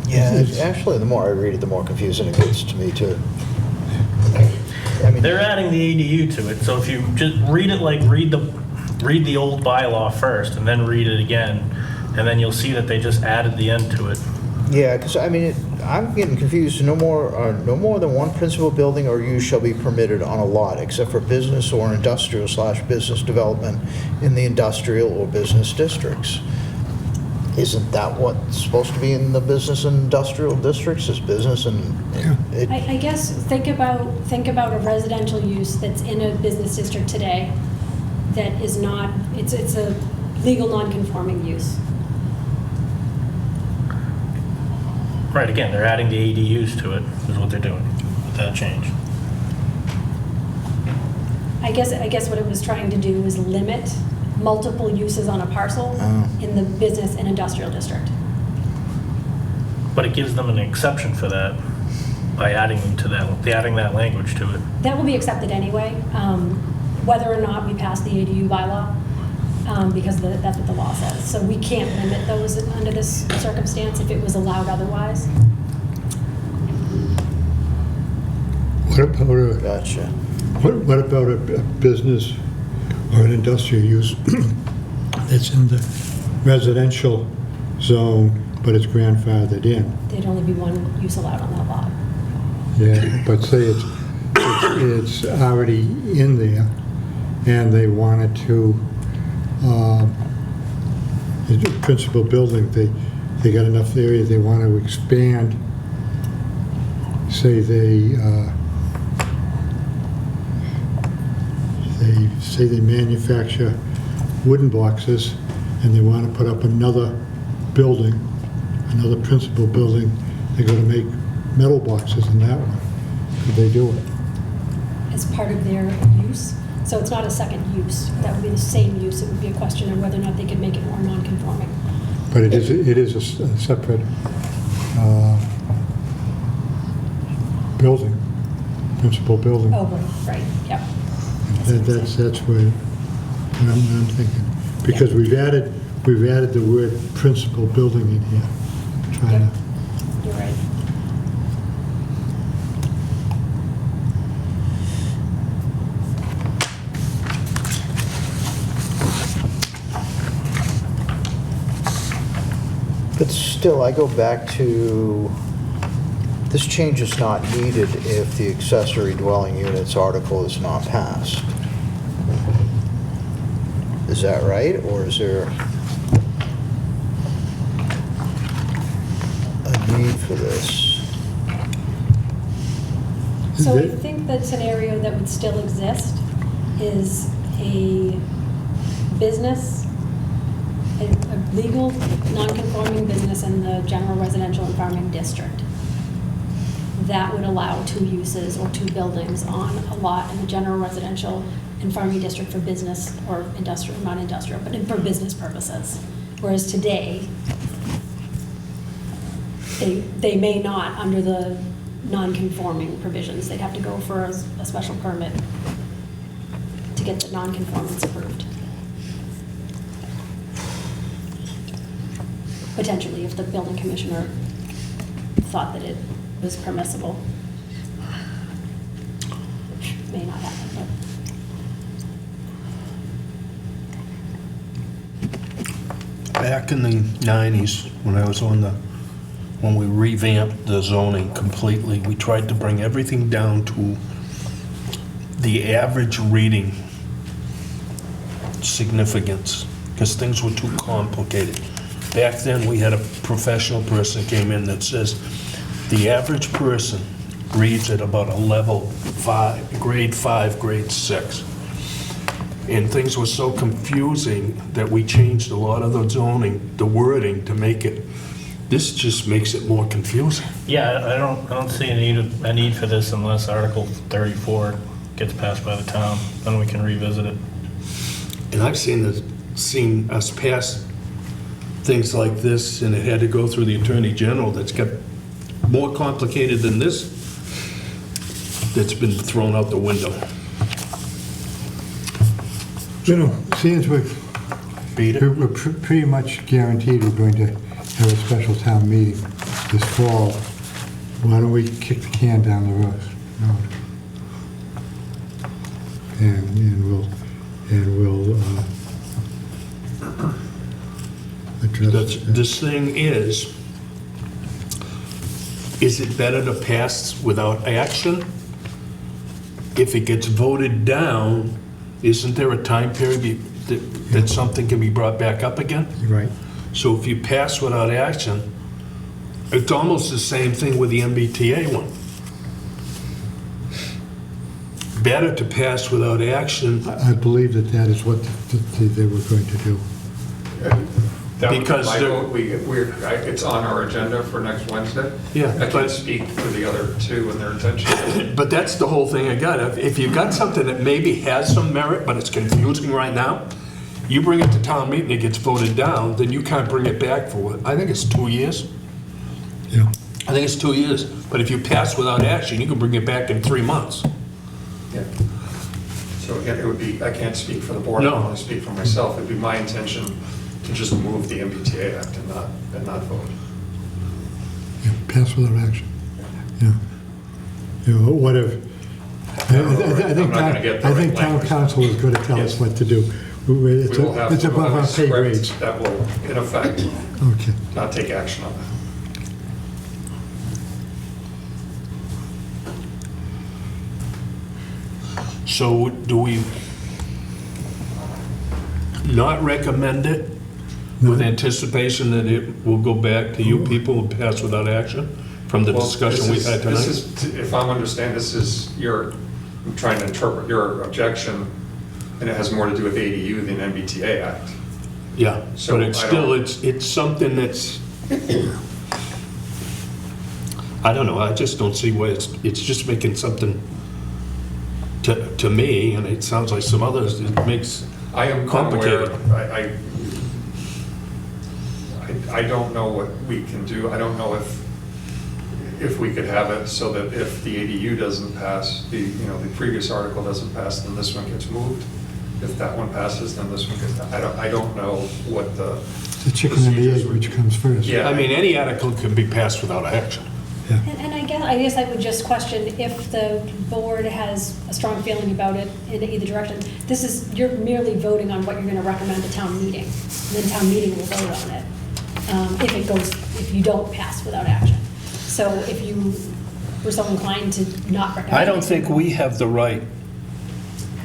Yeah, actually, the more I read it, the more confusing it gets to me, too. I mean, They're adding the ADU to it, so if you just read it like read the old bylaw first and then read it again, and then you'll see that they just added the end to it. yeah, because, I mean, I'm getting confused. No more than one principal building or use shall be permitted on a lot, except for business or industrial/business development in the industrial or business districts. Isn't that what's supposed to be in the business and industrial districts, is business and... it- I guess think about a residential use that's in a business district today that is not, it's a legal non-conforming use. Right, again, they're adding the ADUs to it, is what they're doing with that change. I guess what it was trying to do was limit multiple uses on a parcel in the business and industrial district. But it gives them an exception for that by adding them to that, adding that language to it. That will be accepted anyway, whether or not we pass the ADU bylaw, because that's what the law says. So we can't limit those under this circumstance if it was allowed otherwise. Gotcha. What about a business or an industrial use that's in the residential zone, but it's grandfathered in? There'd only be one use allowed on that lot. Yeah, but say it's already in there, and they wanted to, the principal building, they got enough area, they want to expand, say they manufacture wooden boxes, and they want to put up another building, another principal building, they're going to make metal boxes in that one. Could they do it? As part of their use. So it's not a second use. That would be the same use. It would be a question of whether or not they could make it more non-conforming. But it is a separate building, principal building. Oh, right, yep. That's what I'm thinking. Because we've added the word principal building in here. Trying Yep. to, You're right. But still, I go back to, this change is not needed if the accessory dwelling units article is not passed. Is that right, or is there a need for this? So I think the scenario that would still exist is a business, a legal, non-conforming business in the general residential and farming district that would allow two uses or two buildings on a lot in the general residential and farming district for business or industrial, not industrial, but for business purposes. Whereas today, they may not under the non-conforming provisions. They'd have to go for a special permit to get the non-conformance approved. Potentially, if the building commissioner thought that it was permissible. Which may not happen, but. Back in the 90s, when we revamped the zoning completely, we tried to bring everything down to the average reading significance, because things were too complicated. Back then, we had a professional person came in that says, the average person reads at about a level 5, grade 5, grade 6. And things were so confusing that we changed a lot of the zoning, the wording, to make it, this just makes it more confusing. Yeah, I don't see a need for this unless Article 34 gets passed by the town, then we can revisit it. And I've seen us pass things like this, and it had to go through the Attorney General, that's got more complicated than this, that's been thrown out the window. you know, seems Beat it. we're pretty much guaranteed we're going to have a special town meeting this fall. Why don't we kick the can down the road? And we'll address. This thing is it better to pass without action? If it gets voted down, isn't there a time period that something can be brought back up again? Right. So if you pass without action, it's almost the same thing with the MBTA one. Better to pass without action. I believe that is what they were going to do. That would be Because my the- vote. It's on our agenda for next Wednesday. Yeah, I but- can't speak for the other two and their intention. But that's the whole thing I got. If you've got something that maybe has some merit, but it's confusing right now, you bring it to town meeting, it gets voted down, then you can't bring it back for, I think it's 2 years. Yeah. I think it's 2 years. But if you pass without action, you can bring it back in 3 months. Yeah. So again, it would be, I can't speak for the board, I No. can only speak for myself. It'd be my intention to just move the MBTA Act and not vote. Yeah, pass without action. Yeah. You know, what if, I I'm not gonna get the I right think town language. council is going to tell us Yes. what to do. We will have It's to above have our a pay grades. script that will, in effect, Okay. not take action on that. So do we not recommend it with anticipation that it will go back to you people and pass without action from the Well, discussion we had This tonight? is, if I'm understanding, this is I'm trying to interpret your objection, and it has more to do with ADU than MBTA Act. Yeah, So but it's I still, don't- it's something that's, I don't know, I just don't see why it's just making something, to me, and it sounds like some others, it makes, I am Complicated. unaware, I don't know what we can do. I don't know if we could have it so that if the ADU doesn't pass, the previous article doesn't pass, then this one gets moved. If that one passes, then this one gets, I don't know what the. The chicken and the procedures egg, would which be. comes first. Yeah. I mean, any article can be passed without action. And I guess I would just question if the board has a strong feeling about it in either direction. You're merely voting on what you're going to recommend to town meeting, and then town meeting will vote on it if you don't pass without action. So if you were so inclined to not recommend. I don't it- think we have the right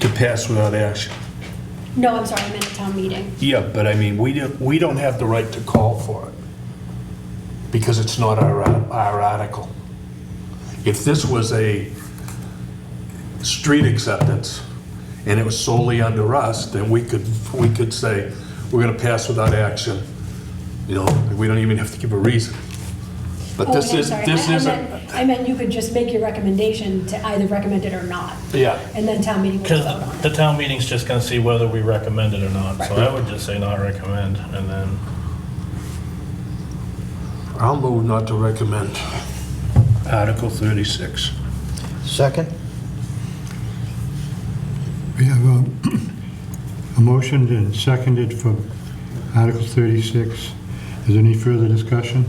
to pass without action. No, I'm sorry, I meant a town meeting. Yeah, but I mean, we don't have the right to call for it, because it's not our article. If this was a street acceptance, and it was solely under us, then we could say, we're gonna pass without action, we don't even have to give a reason. But Oh, this and I'm is, sorry, this I isn't, I meant you could just make your recommendation to either recommend it or not, yeah. and then town meeting will vote on Because it. the town meeting's just gonna see whether we recommend it or not, so Right. I would just say not recommend, and then, I'll move not to recommend Article 36. Second? We have a motion and seconded for Article 36. Is there any further discussion?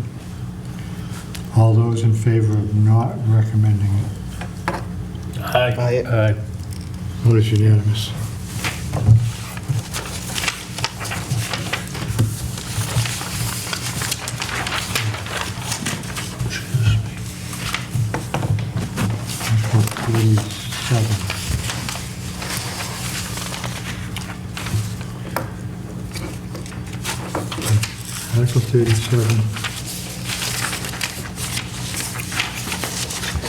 All those in favor of not recommending it? I, Vote is unanimous. Article 37. Article 37.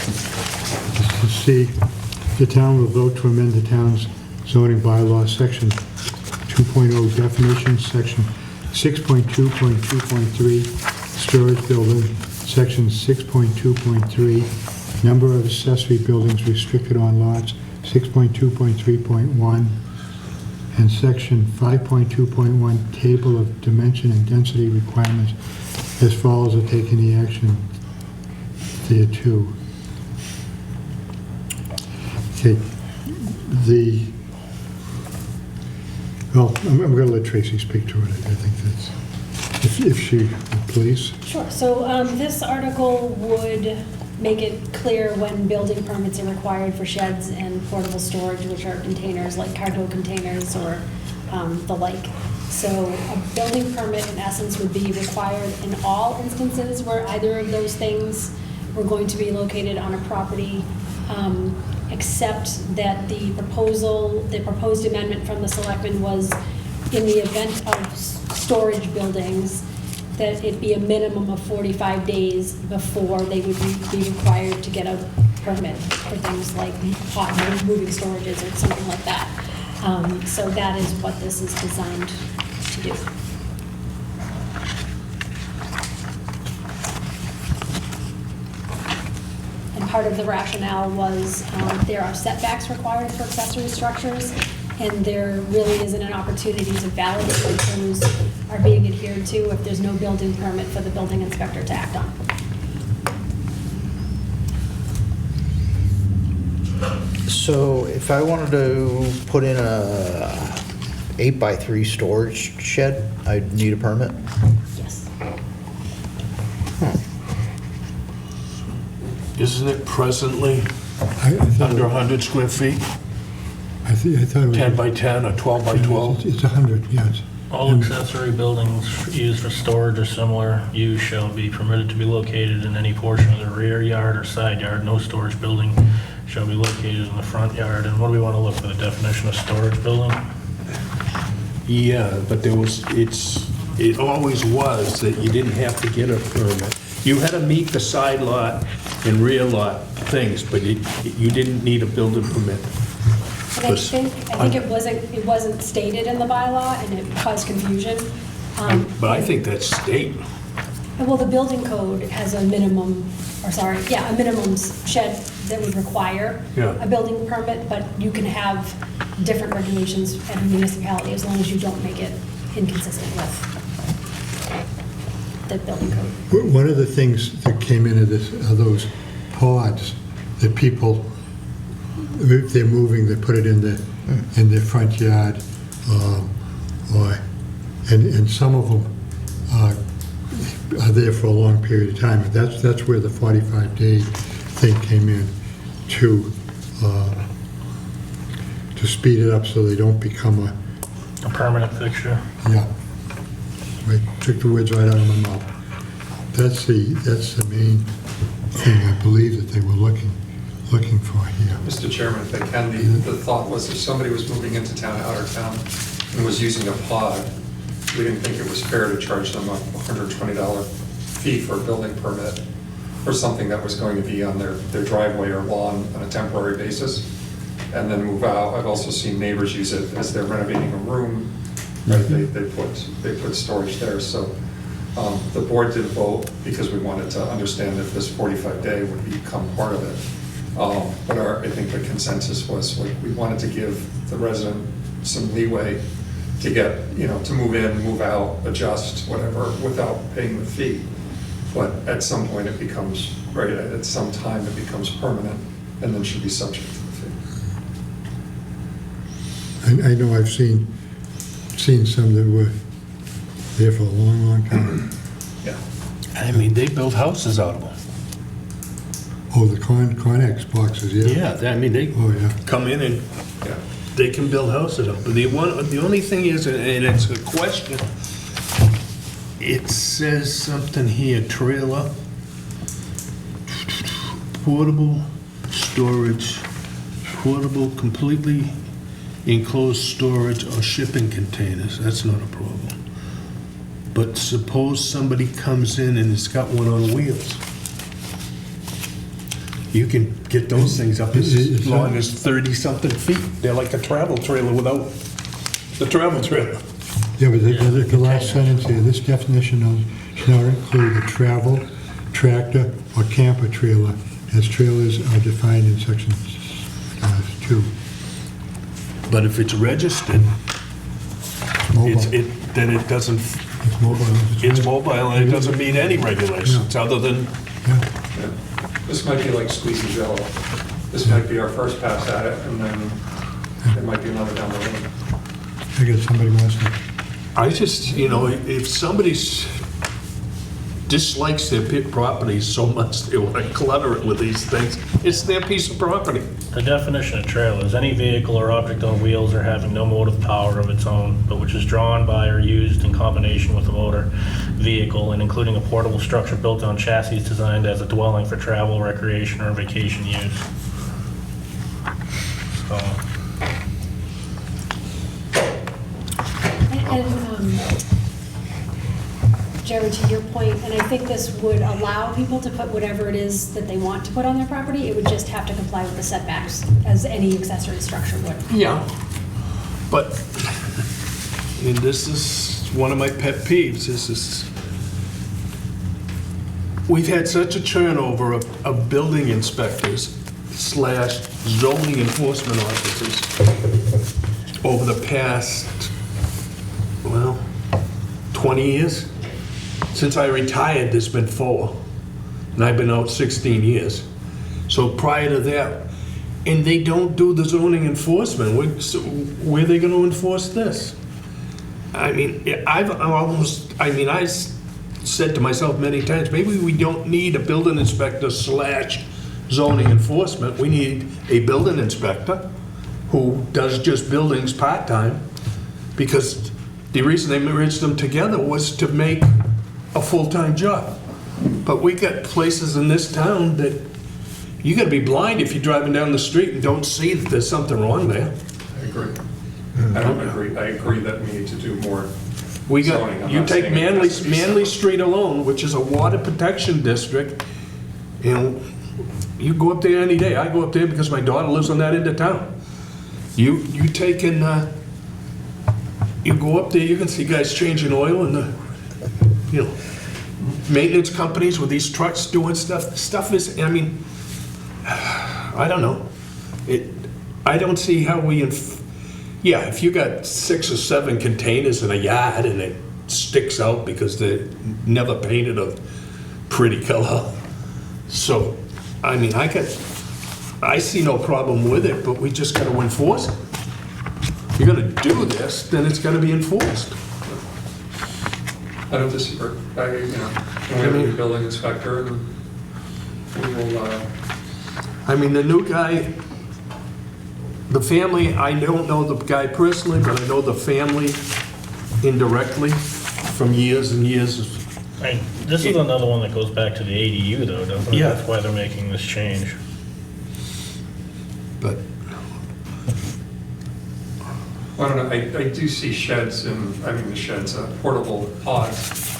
This is to see if the town will vote to amend the town's zoning bylaw, section 2.0 definitions, section 6.2.2.3 storage building, section 6.2.3 number of accessory buildings restricted on lots, 6.2.3.1, and section 5.2.1 table of dimension and density requirements as follows are taking the action thereto. Okay, I'm going to let Tracy speak to it. I think that's, if she would please. Sure, so this article would make it clear when building permits are required for sheds and portable storage, which are containers like cargo containers or the like. So a building permit in essence would be required in all instances where either of those things were going to be located on a property, except that the proposed amendment from the selectmen was in the event of storage buildings, that it be a minimum of 45 days before they would be required to get a permit for things like hot moving storages or something like that. So that is what this is designed to do. part of the rationale was there are setbacks required for accessory structures, and there really isn't an opportunity to validate if those are being adhered to if there's no building permit for the building inspector to act on. So if I wanted to put in a 8x3 storage shed, I'd need a permit? Yes. Isn't it presently I thought under it- 100 square feet? I thought it was. 10 by 10 or 12 by 12? It's 100, yes. All accessory buildings used for storage or similar use shall be permitted to be located in any portion of the rear yard or side yard. No storage building shall be located in the front yard. And what do we want to look for, the definition of storage building? Yeah, but it always was that you didn't have to get a permit. You had to meet the side lot and rear lot things, but you didn't need a building permit. And I think it wasn't stated in the bylaw, and it caused confusion. But I think that's state. Well, the building code has a minimum shed that would require Yeah. a building permit, but you can have different regulations at a municipality as long as you don't make it inconsistent with the building code. One of the things that came into this are those pods that people, if they're moving, they put it in their front yard, and some of them are there for a long period of time. And that's where the 45-day thing came in to speed it up so they don't become A permanent fixture? yeah. Right, took the words right out of my mouth. That's the main thing I believe that they were looking for here. Mr. Chairman, if I can, the thought was if somebody was moving into town, out of town, and was using a pod, we didn't think it was fair to charge them a $120 fee for a building permit for something that was going to be on their driveway or lawn on a temporary basis, and then move out. I've also seen neighbors use it as they're renovating a room, right? They put storage there, so the board did vote because we wanted to understand if this 45-day would become part of it. But I think the consensus was we wanted to give the resident some leeway to get, to move in, move out, adjust, whatever, without paying the fee. But at some point it becomes, right, at some time it becomes permanent and then should be subject to the fee. I know I've seen some that were there for a long, long time. Yeah. I mean, they built houses out of them. Oh, the Connex boxes, yeah. Yeah, I mean, they Oh, yeah. come in and Yeah. they can build houses out. But the only thing is, and it's a question, it says something here, trailer, portable storage, portable completely enclosed storage or shipping containers. That's not a problem. But suppose somebody comes in and it's got one on wheels. You can get those things up as long as 30-something feet. They're like a travel trailer without the travel trailer. Yeah, but the last sentence here, this definition shall not include a travel, tractor, or camper trailer, as trailers are defined in section 2. But if it's registered, Mobile. then it doesn't, It's mobile. it's mobile and it doesn't meet any regulations other than, Yeah. Yeah. This might be like squeezing jello. This might be our first pass at it, and then there might be another down the lane. I guess somebody wants to. I just, if somebody dislikes their property so much they want to clutter it with these things, it's their piece of property. The definition of trailer is any vehicle or object on wheels or having no motive power of its own, but which is drawn by or used in combination with a motor vehicle, and including a portable structure built on chassis designed as a dwelling for travel, recreation, or vacation use. So, And Jerry, to your point, and I think this would allow people to put whatever it is that they want to put on their property, it would just have to comply with the setbacks as any accessory structure would. Yeah. But, and this is one of my pet peeves, we've had such a turnover of building inspectors slash zoning enforcement officers over the past, well, 20 years. Since I retired, there's been 4, and I've been out 16 years. So prior to that, and they don't do the zoning enforcement. Where are they going to enforce this? I mean, I said to myself many times, maybe we don't need a building inspector slash zoning enforcement. We need a building inspector who does just buildings part-time, because the reason they merged them together was to make a full-time job. But we got places in this town that you gotta be blind if you're driving down the street and don't see that there's something wrong there. I agree. I don't agree. I agree that we need to do more We zoning. got, I'm you not take saying it has to be Manley separate. Street alone, which is a water protection district, and you go up there any day. I go up there because my daughter lives on that end of town. You take in, you go up there, you can see guys changing oil and maintenance companies with these trucks doing stuff. Stuff is, I mean, I don't know. I don't see how we, yeah, if you got 6 or 7 containers in a yard and it sticks out because they're never painted a pretty color. So, I mean, I see no problem with it, but we just gotta enforce it. If you're gonna do this, then it's gotta be enforced. I don't disagree. We have a new building inspector, and we will, I mean, the new guy, the family, I don't know the guy personally, but I know the family indirectly from years and years of. This is another one that goes back to the ADU though, doesn't it? Yeah. That's why they're making this change. But I don't know, I do see sheds portable pods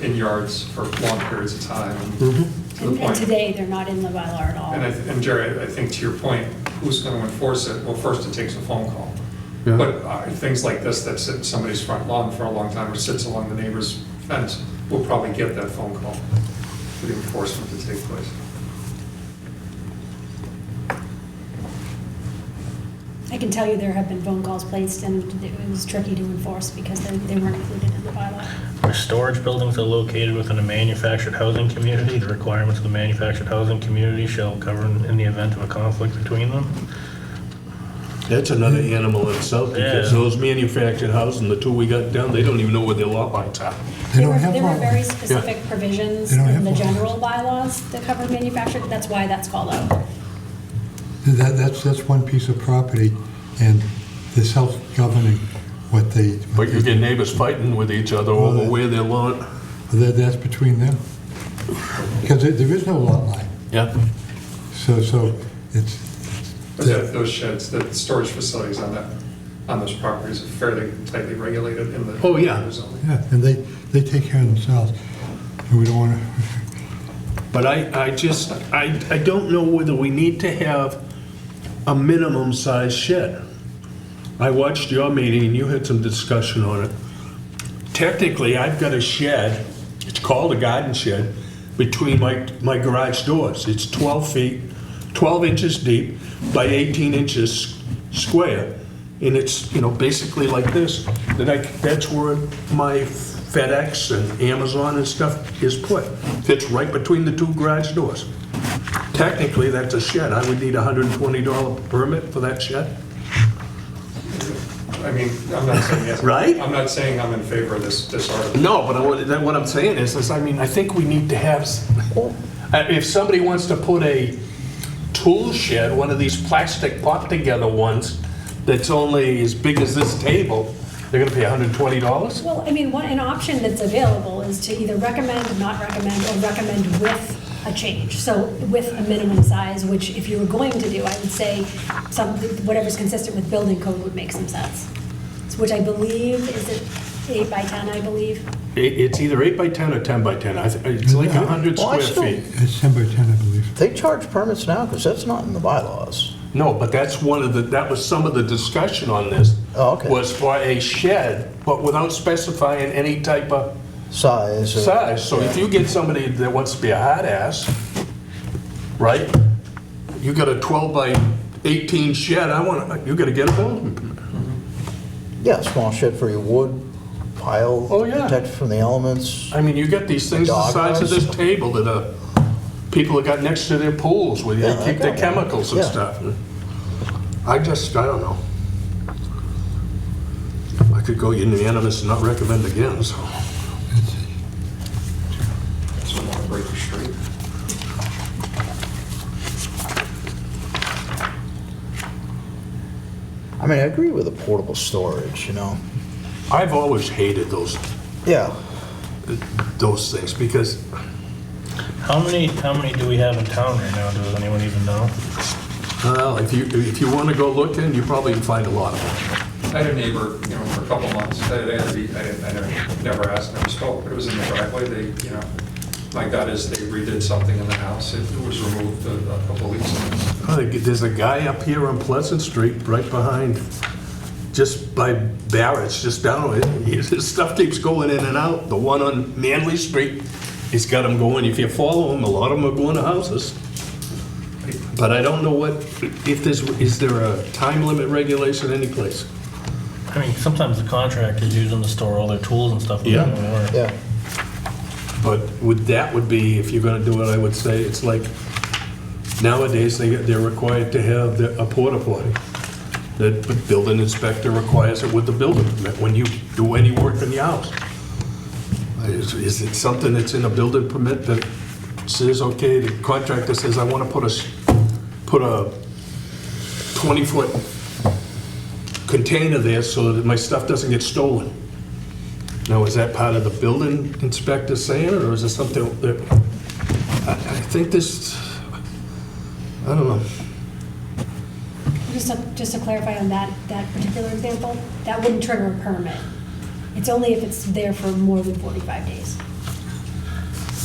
in yards for long periods of time. And to the And point, today, they're not in the bylaw at all. and Jerry, I think to your point, who's going to enforce it? Well, first it takes a phone call. Yeah. But things like this that sit in somebody's front lawn for a long time or sits along the neighbor's fence, will probably get that phone call for the enforcement to take place. I can tell you there have been phone calls placed, and it was tricky to enforce because they weren't included in the bylaw. Where storage buildings are located within a manufactured housing community, the requirements of the manufactured housing community shall govern in the event of a conflict between them. that's another animal in itself, because Yeah. those manufactured housing, the 2 we got down, they don't even know where their lot lines are. They don't have There were lot very lines. specific provisions They don't have in the lot lines. general bylaws that covered manufactured, that's why that's called out. That's one piece of property, and they're self-governing what they. But you get neighbors fighting with each other over where their lawn. That's between them. Because there is no lot line, Yeah. so it's, But those sheds, the storage facilities on those properties are fairly tightly regulated in the. Oh, yeah. zoning. yeah, and they take care of themselves. And we don't want to, But I don't know whether we need to have a minimum size shed. I watched your meeting and you had some discussion on it. Technically, I've got a shed, it's called a garden shed, between my garage doors. It's 12 feet, 12 inches deep by 18 inches square. And it's, basically like this. That's where my FedEx and Amazon and stuff is put. Fits right between the 2 garage doors. Technically, that's a shed. I would need a $120 permit for that shed. I mean, I'm not saying yes. Right? I'm not saying I'm in favor of this article. No, but what I'm saying is, I think we need to have, if somebody wants to put a tool shed, one of these plastic pop-together ones, that's only as big as this table, they're gonna pay $120? Well, I mean, an option that's available is to either recommend, not recommend, or recommend with a change. So with a minimum size, which if you were going to do, I would say whatever's consistent with building code would make some sense. Which I believe, is it 8 by 10, I believe? It's either 8 by 10 or 10 by 10. It's like 100 Well, I square still- feet. it's 10 by 10, I believe. They charge permits now, because that's not in the bylaws. No, but that was some of the discussion on this. Oh, okay. Was for a shed, but without specifying any type of size. So if you get somebody that wants to be a hot ass, right? You got a 12 by 18 shed, you gotta get a building permit. Yeah, a small shed for your wood pile. Oh, yeah. Protected from the elements. I mean, you got these things the size of this table that people have got next to their pools where Yeah, they I keep their got one. chemicals and Yeah. stuff. I don't know. I could go unanimous and not recommend again, so. So I want to break you straight. I mean, I agree with the portable storage, you know? I've always hated those Yeah. things because, How many do we have in town right now? Does anyone even know? well, if you want to go looking, you probably can find a lot of them. I had a neighbor, for a couple months, I never asked, never spoke, but it was in the driveway, my gut is they redid something in the house, it was removed a couple weeks ago. There's a guy up here on Pleasant Street, right behind, just by Barrett's, just down, his stuff keeps going in and out. The one on Manley Street, he's got them going, if you follow him, a lot of them are going to houses. But I don't know is there a time limit regulation any place? I mean, sometimes the contractors use them to store all their tools and stuff. Yeah. Yeah. But that would be, if you're gonna do it, I would say, it's like, nowadays, they're required to have a porta potty. The building inspector requires it with the building permit when you do any work in your house. Is it something that's in a building permit that says, okay, the contractor says, I wanna put a 20-foot container there so that my stuff doesn't get stolen? Now, is that part of the building inspector saying it, or is it something that, I think this, I don't know. Just to clarify on that particular example, that wouldn't trigger a permit. It's only if it's there for more than 45 days.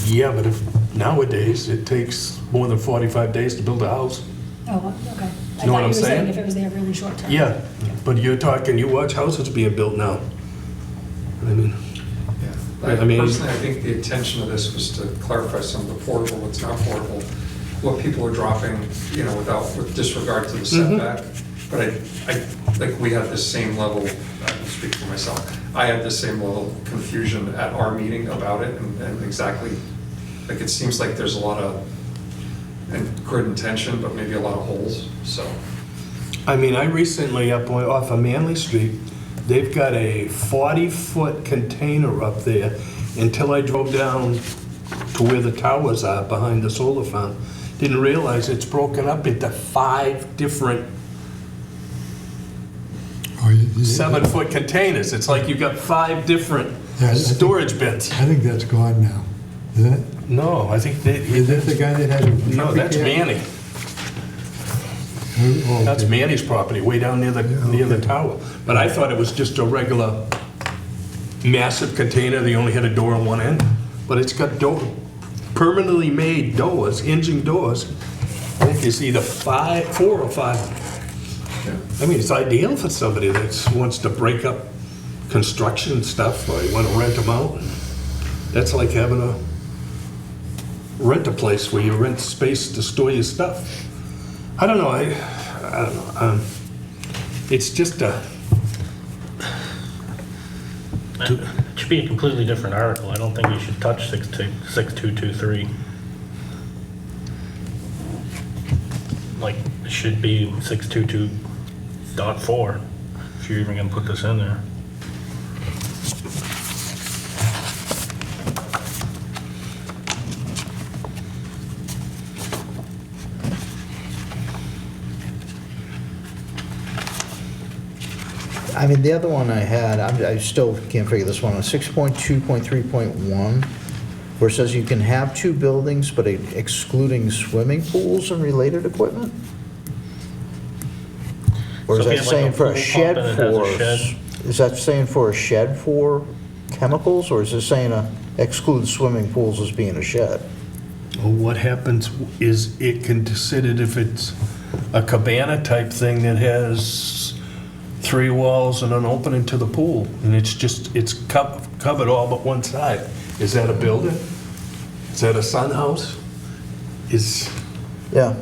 Yeah, but nowadays, it takes more than 45 days to build a house. Oh, okay. You know what I'm I thought you were saying saying? if it was there really short term. Yeah, but you watch houses being built now. I mean, I mean- Personally, I think the intention of this was to clarify some of the portable, what's not portable, what people are dropping, with disregard to the setback. But I think we had the same level, I can speak for myself, I had the same level of confusion at our meeting about it and exactly, it seems like there's a lot of, and good intention, but maybe a lot of holes, so. I mean, I recently, off of Manley Street, they've got a 40-foot container up there until I drove down to where the towers are behind the solar farm. Didn't realize it's broken up into 5 different 7-foot containers. It's like you've got 5 different Yeah, I think- storage bins. I think that's gone now, isn't it? No, I think Is that the guy that had? no, that's Manny. Oh, That's okay. Manny's property, way down near the okay. tower. But I thought it was just a regular massive container, they only had a door on one end. But it's got permanently made doors, hinging doors. I think it's either 4 or 5. I mean, it's ideal for somebody that wants to break up construction stuff, or you want to rent them out. That's like having a rent a place where you rent space to store your stuff. I don't know. I don't know. It's just a. It should be a completely different article. I don't think you should touch 6223. Like, it should be 622.4, if you're even gonna put this in there. I mean, the other one I had, I still can't figure this one out, 6.2.3.1, where it says you can have 2 buildings, but excluding swimming pools and related equipment? Or is So if you that have like saying a for a pool shed pump and it has a for, shed? is that saying for a shed for chemicals, or is it saying exclude swimming pools as being a shed? Well, what happens is it can considered if it's a cabana type thing that has 3 walls and an opening to the pool, and it's covered all but one side. Is that a building? Is that a sun house? Is, Yeah.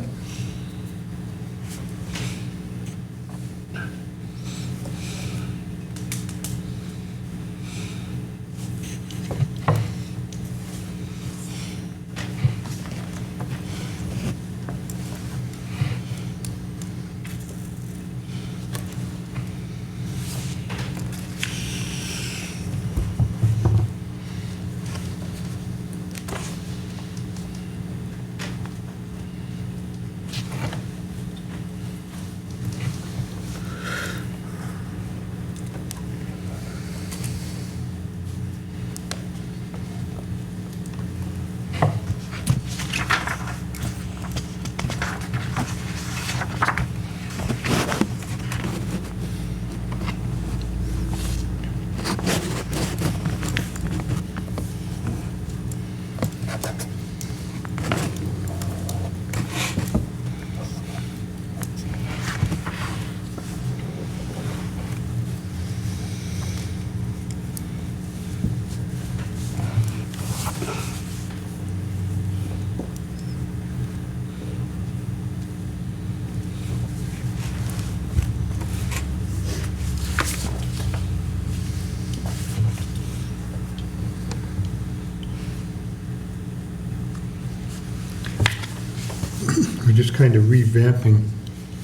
We're just kind of revamping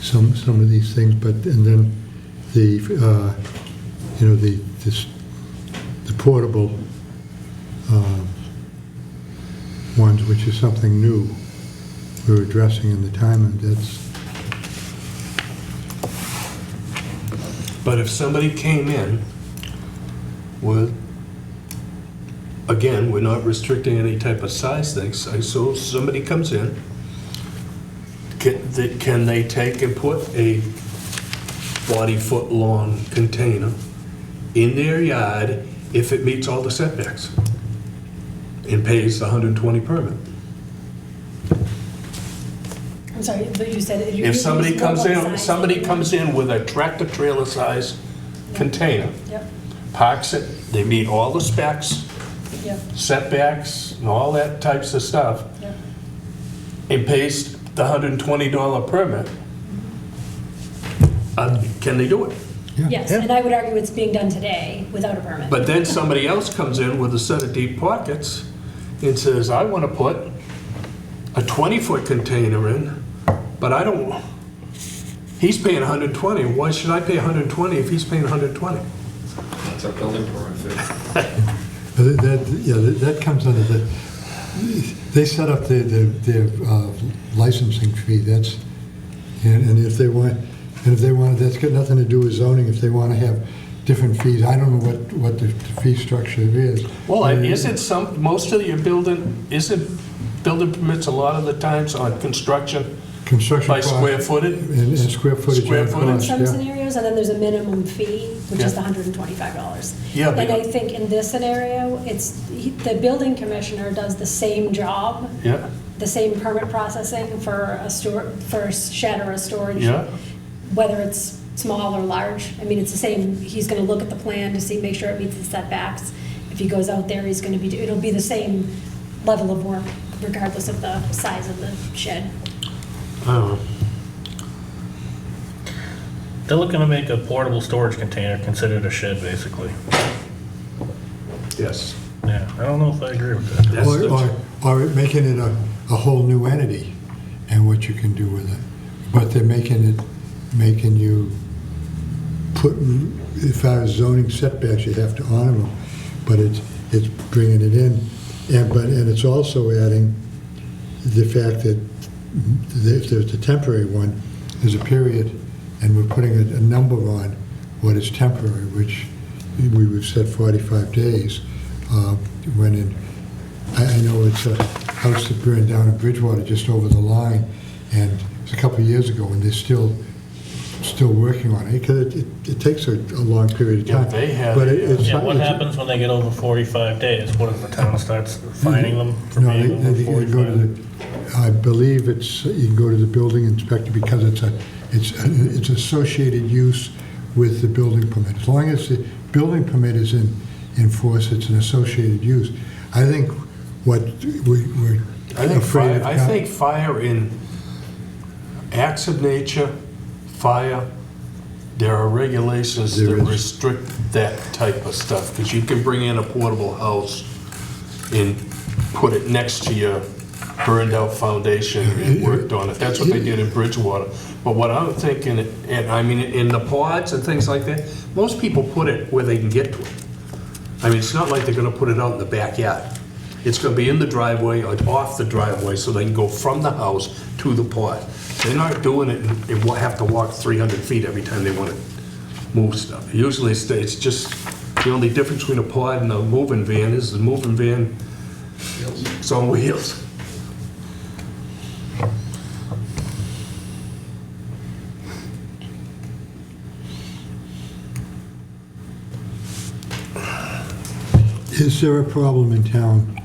some of these things, but, and then the, you know, the portable ones, which is something new we're addressing in the time, and that's, but if somebody came in with, again, we're not restricting any type of size things, so somebody comes in, can they take and put a 40-foot long container in their yard if it meets all the setbacks and pays the 120 permit? I'm sorry, but you said. If somebody comes in with a tractor trailer size container, Yep, parks it, they meet all the specs, yep, setbacks, and all that types of stuff, yep. and pays the $120 permit, can they do it? yeah. Yes, Yeah. and I would argue it's being done today without a permit. But then somebody else comes in with a set of deep pockets and says, I want to put a 20-foot container in, but I don't, he's paying 120, why should I pay 120 if he's paying 120? That's a building permit fee. That comes under the, they set up their licensing fee, that's, and if they want, that's got nothing to do with zoning, if they want to have different fees, I don't know what the fee structure is. Well, isn't most of your building, isn't building permits a lot of the times on construction Construction by cost square footage? and square footage. Square and footage. cost, Some yeah. scenarios, and then there's a minimum fee, which is Yeah. the $125. Yeah, And but- I think in this scenario, the building commissioner does the same job, Yeah, the same permit processing for a shed or a storage. yeah. Whether it's small or large, I mean, it's the same, he's gonna look at the plan to make sure it meets the setbacks. If he goes out there, it'll be the same level of work regardless of the size of the shed. I don't know. They're looking to make a portable storage container considered a shed, basically. Yes. Yeah, I don't know if I agree with that. That's Or making it a whole new entity and what you can do with it. But they're making you put, as far as zoning setbacks, you have to honor them. But it's bringing it in. And it's also adding the fact that if there's a temporary one, there's a period, and we're putting a number on what is temporary, which we've said 45 days. When I know it's a house that burned down in Bridgewater just over the line, and it was a couple of years ago, and they're still working on it, because it takes a long period of Yeah, time. they have- But it's Yeah, what it's- happens when they get over 45 days? What if the town starts fining them for No, being they over can go to 45? I believe you can go to the building inspector because it's associated use with the building permit. As long as the building permit is in force, it's an associated use. I think what we're I think afraid of. fire, I think fire in acts of nature, fire, there are regulations There that is. restrict that type of stuff, because you can bring in a portable house and put it next to your burned out foundation and worked on it. That's what they did in Bridgewater. But what I'm thinking, and I mean, in the pods and things like that, most people put it where they can get to it. I mean, it's not like they're gonna put it out in the backyard. It's gonna be in the driveway or off the driveway, so they can go from the house to the pod. They're not doing it and have to walk 300 feet every time they wanna move stuff. Usually it's just, the only difference between a pod and a moving van is the moving van is on wheels. Is there a problem in town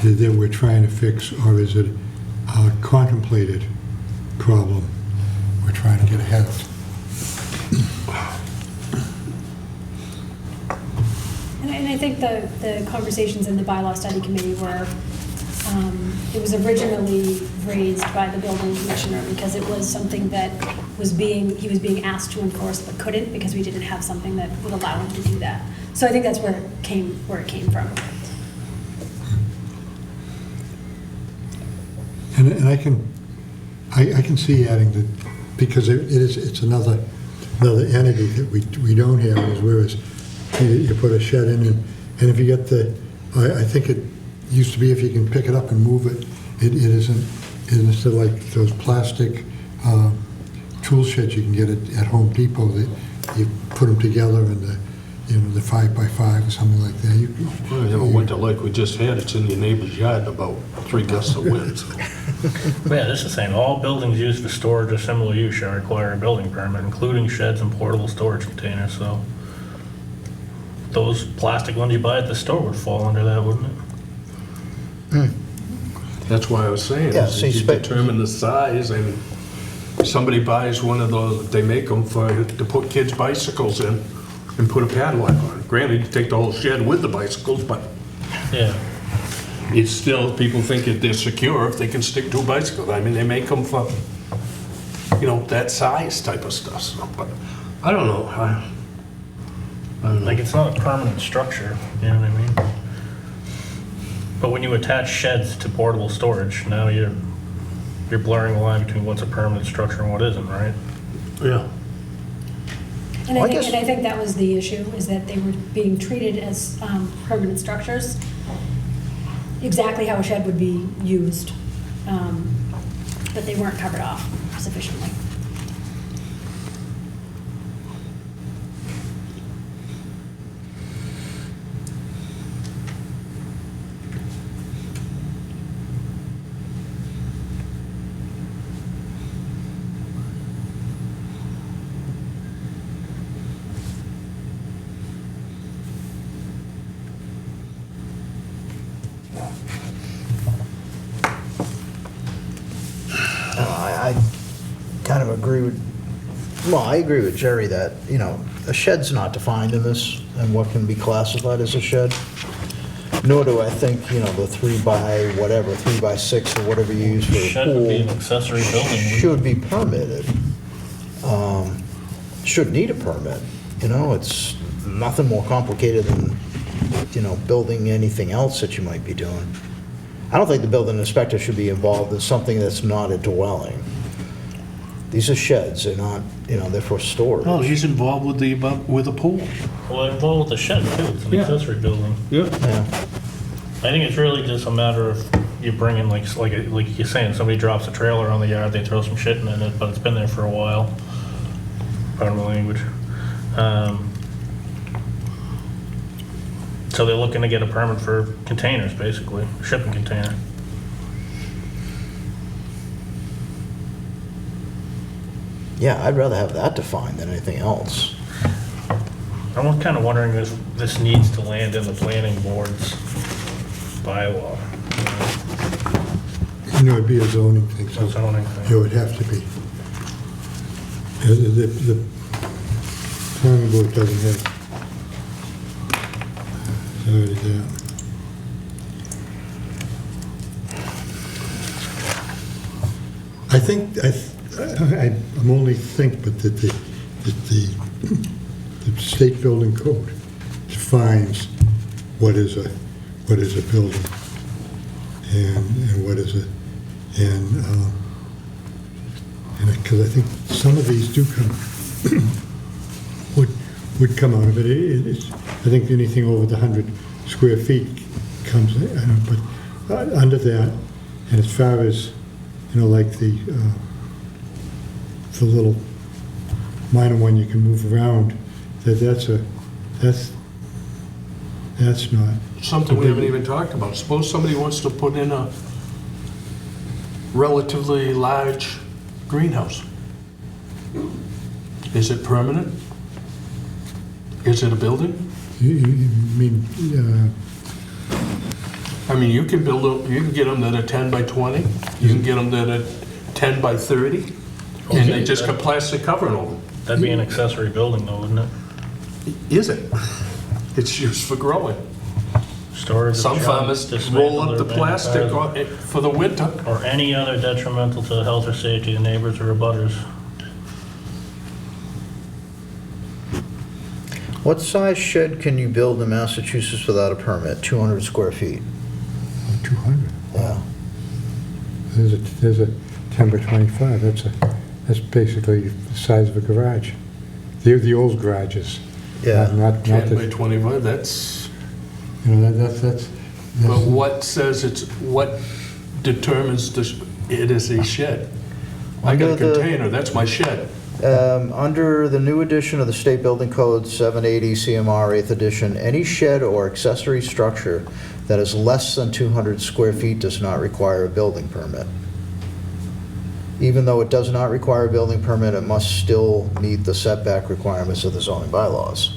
that we're trying to fix, or is it a contemplated problem we're trying to get ahead of? And I think the conversations in the bylaw study committee were, it was originally raised by the building commissioner because it was something that he was being asked to enforce but couldn't because we didn't have something that would allow him to do that. So I think that's where it came from. And I can see adding the, because it's another entity that we don't have, is whereas you put a shed in, and if you get I think it used to be if you can pick it up and move it, it isn't, instead of like those plastic tool sheds you can get at Home Depot, that you put them together and the 5x5 or something like that. Well, you have a winter like we just had, it's in your neighbor's yard, about 3 gusts of wind. Yeah, this is saying all buildings used for storage or similar use shall require a building permit, including sheds and portable storage containers, so those plastic ones you buy at the store would fall under that, wouldn't it? That's why I was saying, Yeah, is see, if you determine the size, and somebody buys one of those, they make them to put kids' bicycles in and put a padlock on it. Granted, you take the whole shed with the bicycles, but Yeah. it's still, people think that they're secure if they can stick to a bicycle. I mean, they make them for, that size type of stuff, so, but I don't know. I don't know. Like, it's not a permanent structure, you know what I mean? But when you attach sheds to portable storage, now you're blurring the line between what's a permanent structure and what isn't, right? Yeah. And Well, I I think, guess- and I think that was the issue, is that they were being treated as permanent structures, exactly how a shed would be used, but they weren't covered off sufficiently. I kind of agree with, I agree with Jerry that, a shed's not defined in this and what can be classified as a shed. Nor do I think, the 3x6 or whatever you use for a Shed would be an pool accessory building. wouldn't it? should be permitted. Should need a permit, it's nothing more complicated than, building anything else that you might be doing. I don't think the building inspector should be involved in something that's not a dwelling. These are sheds, they're not, they're for storage. Oh, he's involved with a pool. Well, they're involved with the shed too, it's an Yeah. accessory building. Yeah. Yeah. I think it's really just a matter of you bring in, like you're saying, somebody drops a trailer on the yard, they throw some shit in it, but it's been there for a while. Pardon my language. So they're looking to get a permit for containers, basically, a shipping container. Yeah, I'd rather have that defined than anything else. I'm kind of wondering if this needs to land in the planning board's bylaw. It'd be a zoning thing, so A zoning thing. it would have to be. The planning board doesn't have authority there. think, I'm only think, but that the state building code defines what is a building and what is and because I think some of these do come, would come out of it. I think anything over the 100 square feet comes, but under that, and as far as, like the little minor one you can move around, that's not. Something we haven't even talked about. Suppose somebody wants to put in a relatively large greenhouse. Is it permanent? Is it a building? You mean, I mean, you can build, you can get them that are 10 by 20, you can get them that are 10 by 30, and they just got plastic covering over them. That'd be an accessory building though, wouldn't it? Is it? It's used for growing. Storage of Some junk, farmers dismantle roll up or the plastic manufacture, for the winter. or any other detrimental to the health or safety of neighbors or abutters. What size shed can you build in Massachusetts without a permit? 200 square feet. 200. Yeah. There's a 10 by 25. That's basically the size of a garage. The old garages. Yeah. Not 10 by the, 25, that's, that's. but what says what determines it is a shed? I got a Under the- container, that's my shed. Under the new edition of the State Building Code 780 CMR 8th edition, any shed or accessory structure that is less than 200 square feet does not require a building permit. Even though it does not require a building permit, it must still meet the setback requirements of the zoning bylaws.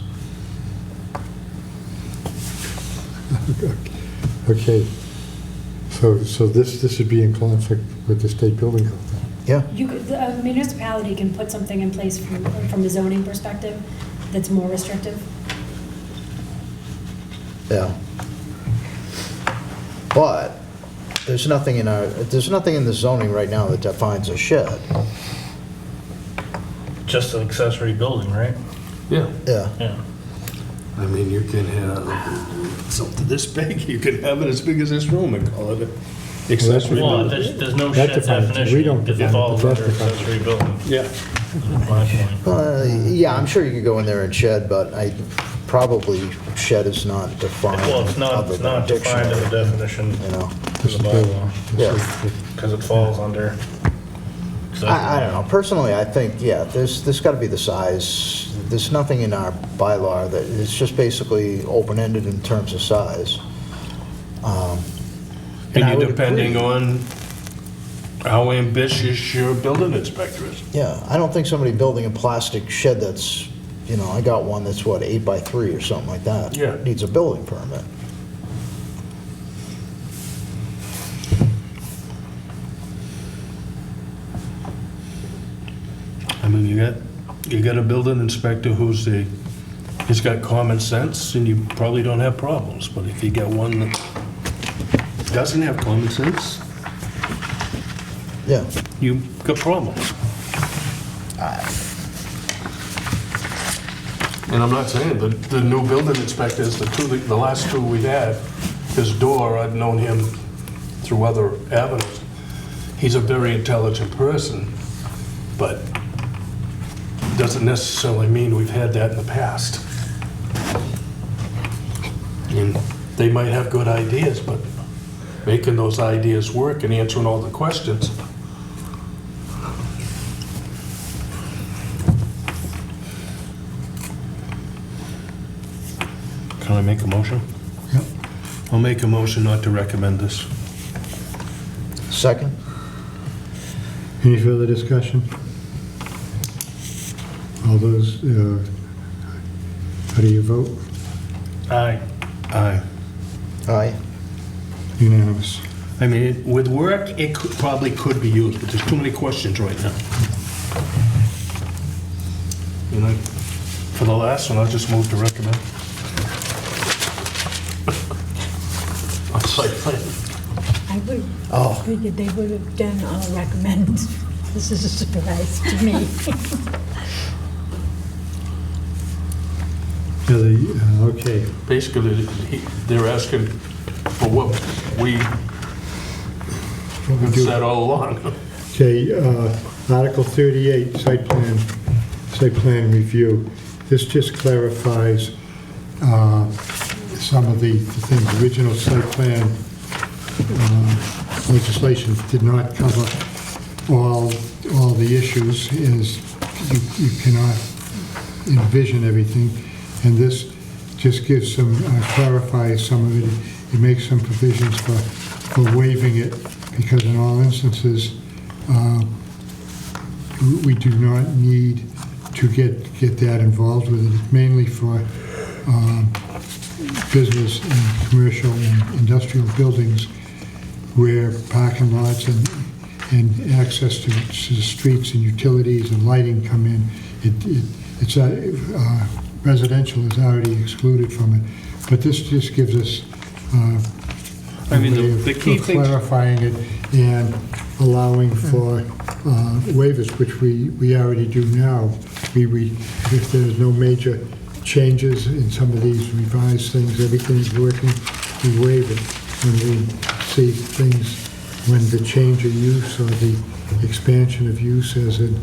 Okay. So this would be in conflict with the state building code. Yeah, The municipality can put something in place from a zoning perspective that's more restrictive. yeah. But there's nothing in the zoning right now that defines a shed. Just an accessory building, right? Yeah. Yeah. Yeah. I mean, you can have something this big, you can have it as big as this room and call it an accessory Well, building. there's no That shed defines it. definition. We don't It define it, falls but under that's defined. accessory building. Yeah. My point. Yeah, I'm sure you could go in there and shed, but probably shed is not defined. Well, it's other than not defined in the dictionary, definition You know, in the bylaw, yeah. because it falls under. I don't know. Personally, I think, yeah, there's got to be the size. There's nothing in our bylaw that, it's just basically open-ended in terms of size. And I And would you're depending agree. on how ambitious your building inspector is. Yeah, I don't think somebody building a plastic shed that's, I got one that's, 8 by 3 or something like that. Yeah. Needs a building permit. I mean, you got a building inspector he's got common sense, and you probably don't have problems. But if you got one that doesn't have common sense, Yeah. you got problems. And I'm not saying the new building inspectors, the last two we had, his door, I've known him through other avenues. He's a very intelligent person, but doesn't necessarily mean we've had that in the past. And they might have good ideas, but making those ideas work and answering all the questions. Can I make a motion? Yep. I'll make a motion not to recommend this. Second? Any further discussion? All those, how do you vote? Aye. Aye. Aye. Unanimous. I mean, with work, it probably could be used, but there's too many questions right now. For the last one, I'll just move to recommend. On site plan. I would, Oh. figured they would have done recommend. This is a surprise to me. Okay, Basically, they're asking for what we what we have do. said all along. Okay, Article 38, site plan review. This just clarifies some of the things. Original site plan legislation did not cover all the issues, is you cannot envision everything, and this just gives some, clarifies some of it. It makes some provisions for waiving it, because in all instances, we do not need to get that involved with it. It's mainly for business and commercial and industrial buildings where parking lots and access to the streets and utilities and lighting come in. It's residential is already excluded from it, but this just gives us I mean, a way the key of things- clarifying it and allowing for waivers, which we already do now. If there's no major changes in some of these revised things, everything's working, we waive it. When we see things, when the change of use or the expansion of use, as in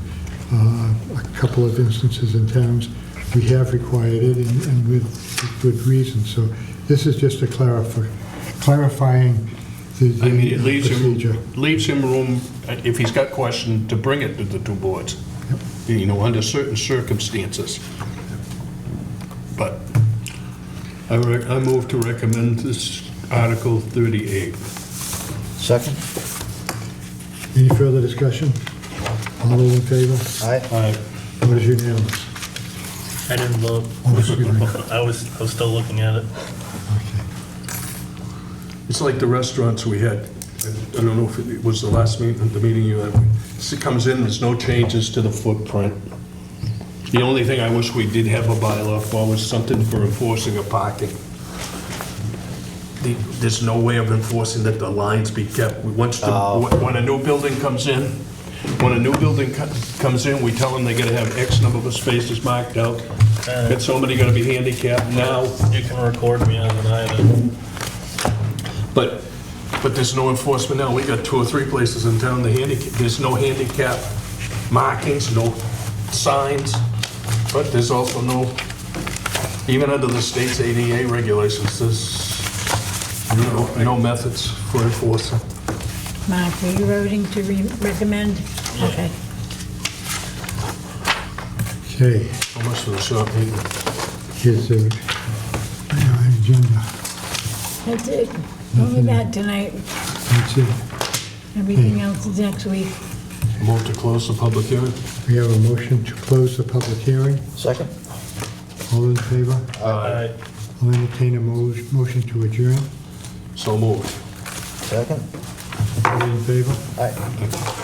a couple of instances in towns, we have required it, and with good reason. So this is just a clarifying the I mean, it procedure. leaves him room, if he's got question, to bring it to the two boards, you know, under certain circumstances. But I move to recommend this Article 38. Second? Any further discussion? All those in favor? Aye. What is unanimous? I didn't vote. Oh, excuse me. I was still looking at it. Okay. It's like the restaurants we had, I don't know if it was the last meeting, the meeting you had. It comes in, there's no changes to the footprint. The only thing I wish we did have a bylaw for was something for enforcing a parking. There's no way of enforcing that the lines be kept. When a new building comes in, we tell them they gotta have X number of spaces marked out. Got somebody gonna be handicapped now. You can record me as an item. But there's no enforcement now. We got 2 or 3 places in town, there's no handicap markings, no signs, but there's also even under the state's ADA regulations, there's no methods for enforcing. Mark, are you voting to recommend? Okay. Okay, So much for the short meeting. here's the agenda. That's it. Only that tonight. That's it. Everything else is next week. Move to close the public hearing. We have a motion to close the public hearing. Second? All in favor? Aye. I'll entertain a motion to adjourn. So moved. Second? All in favor? Aye.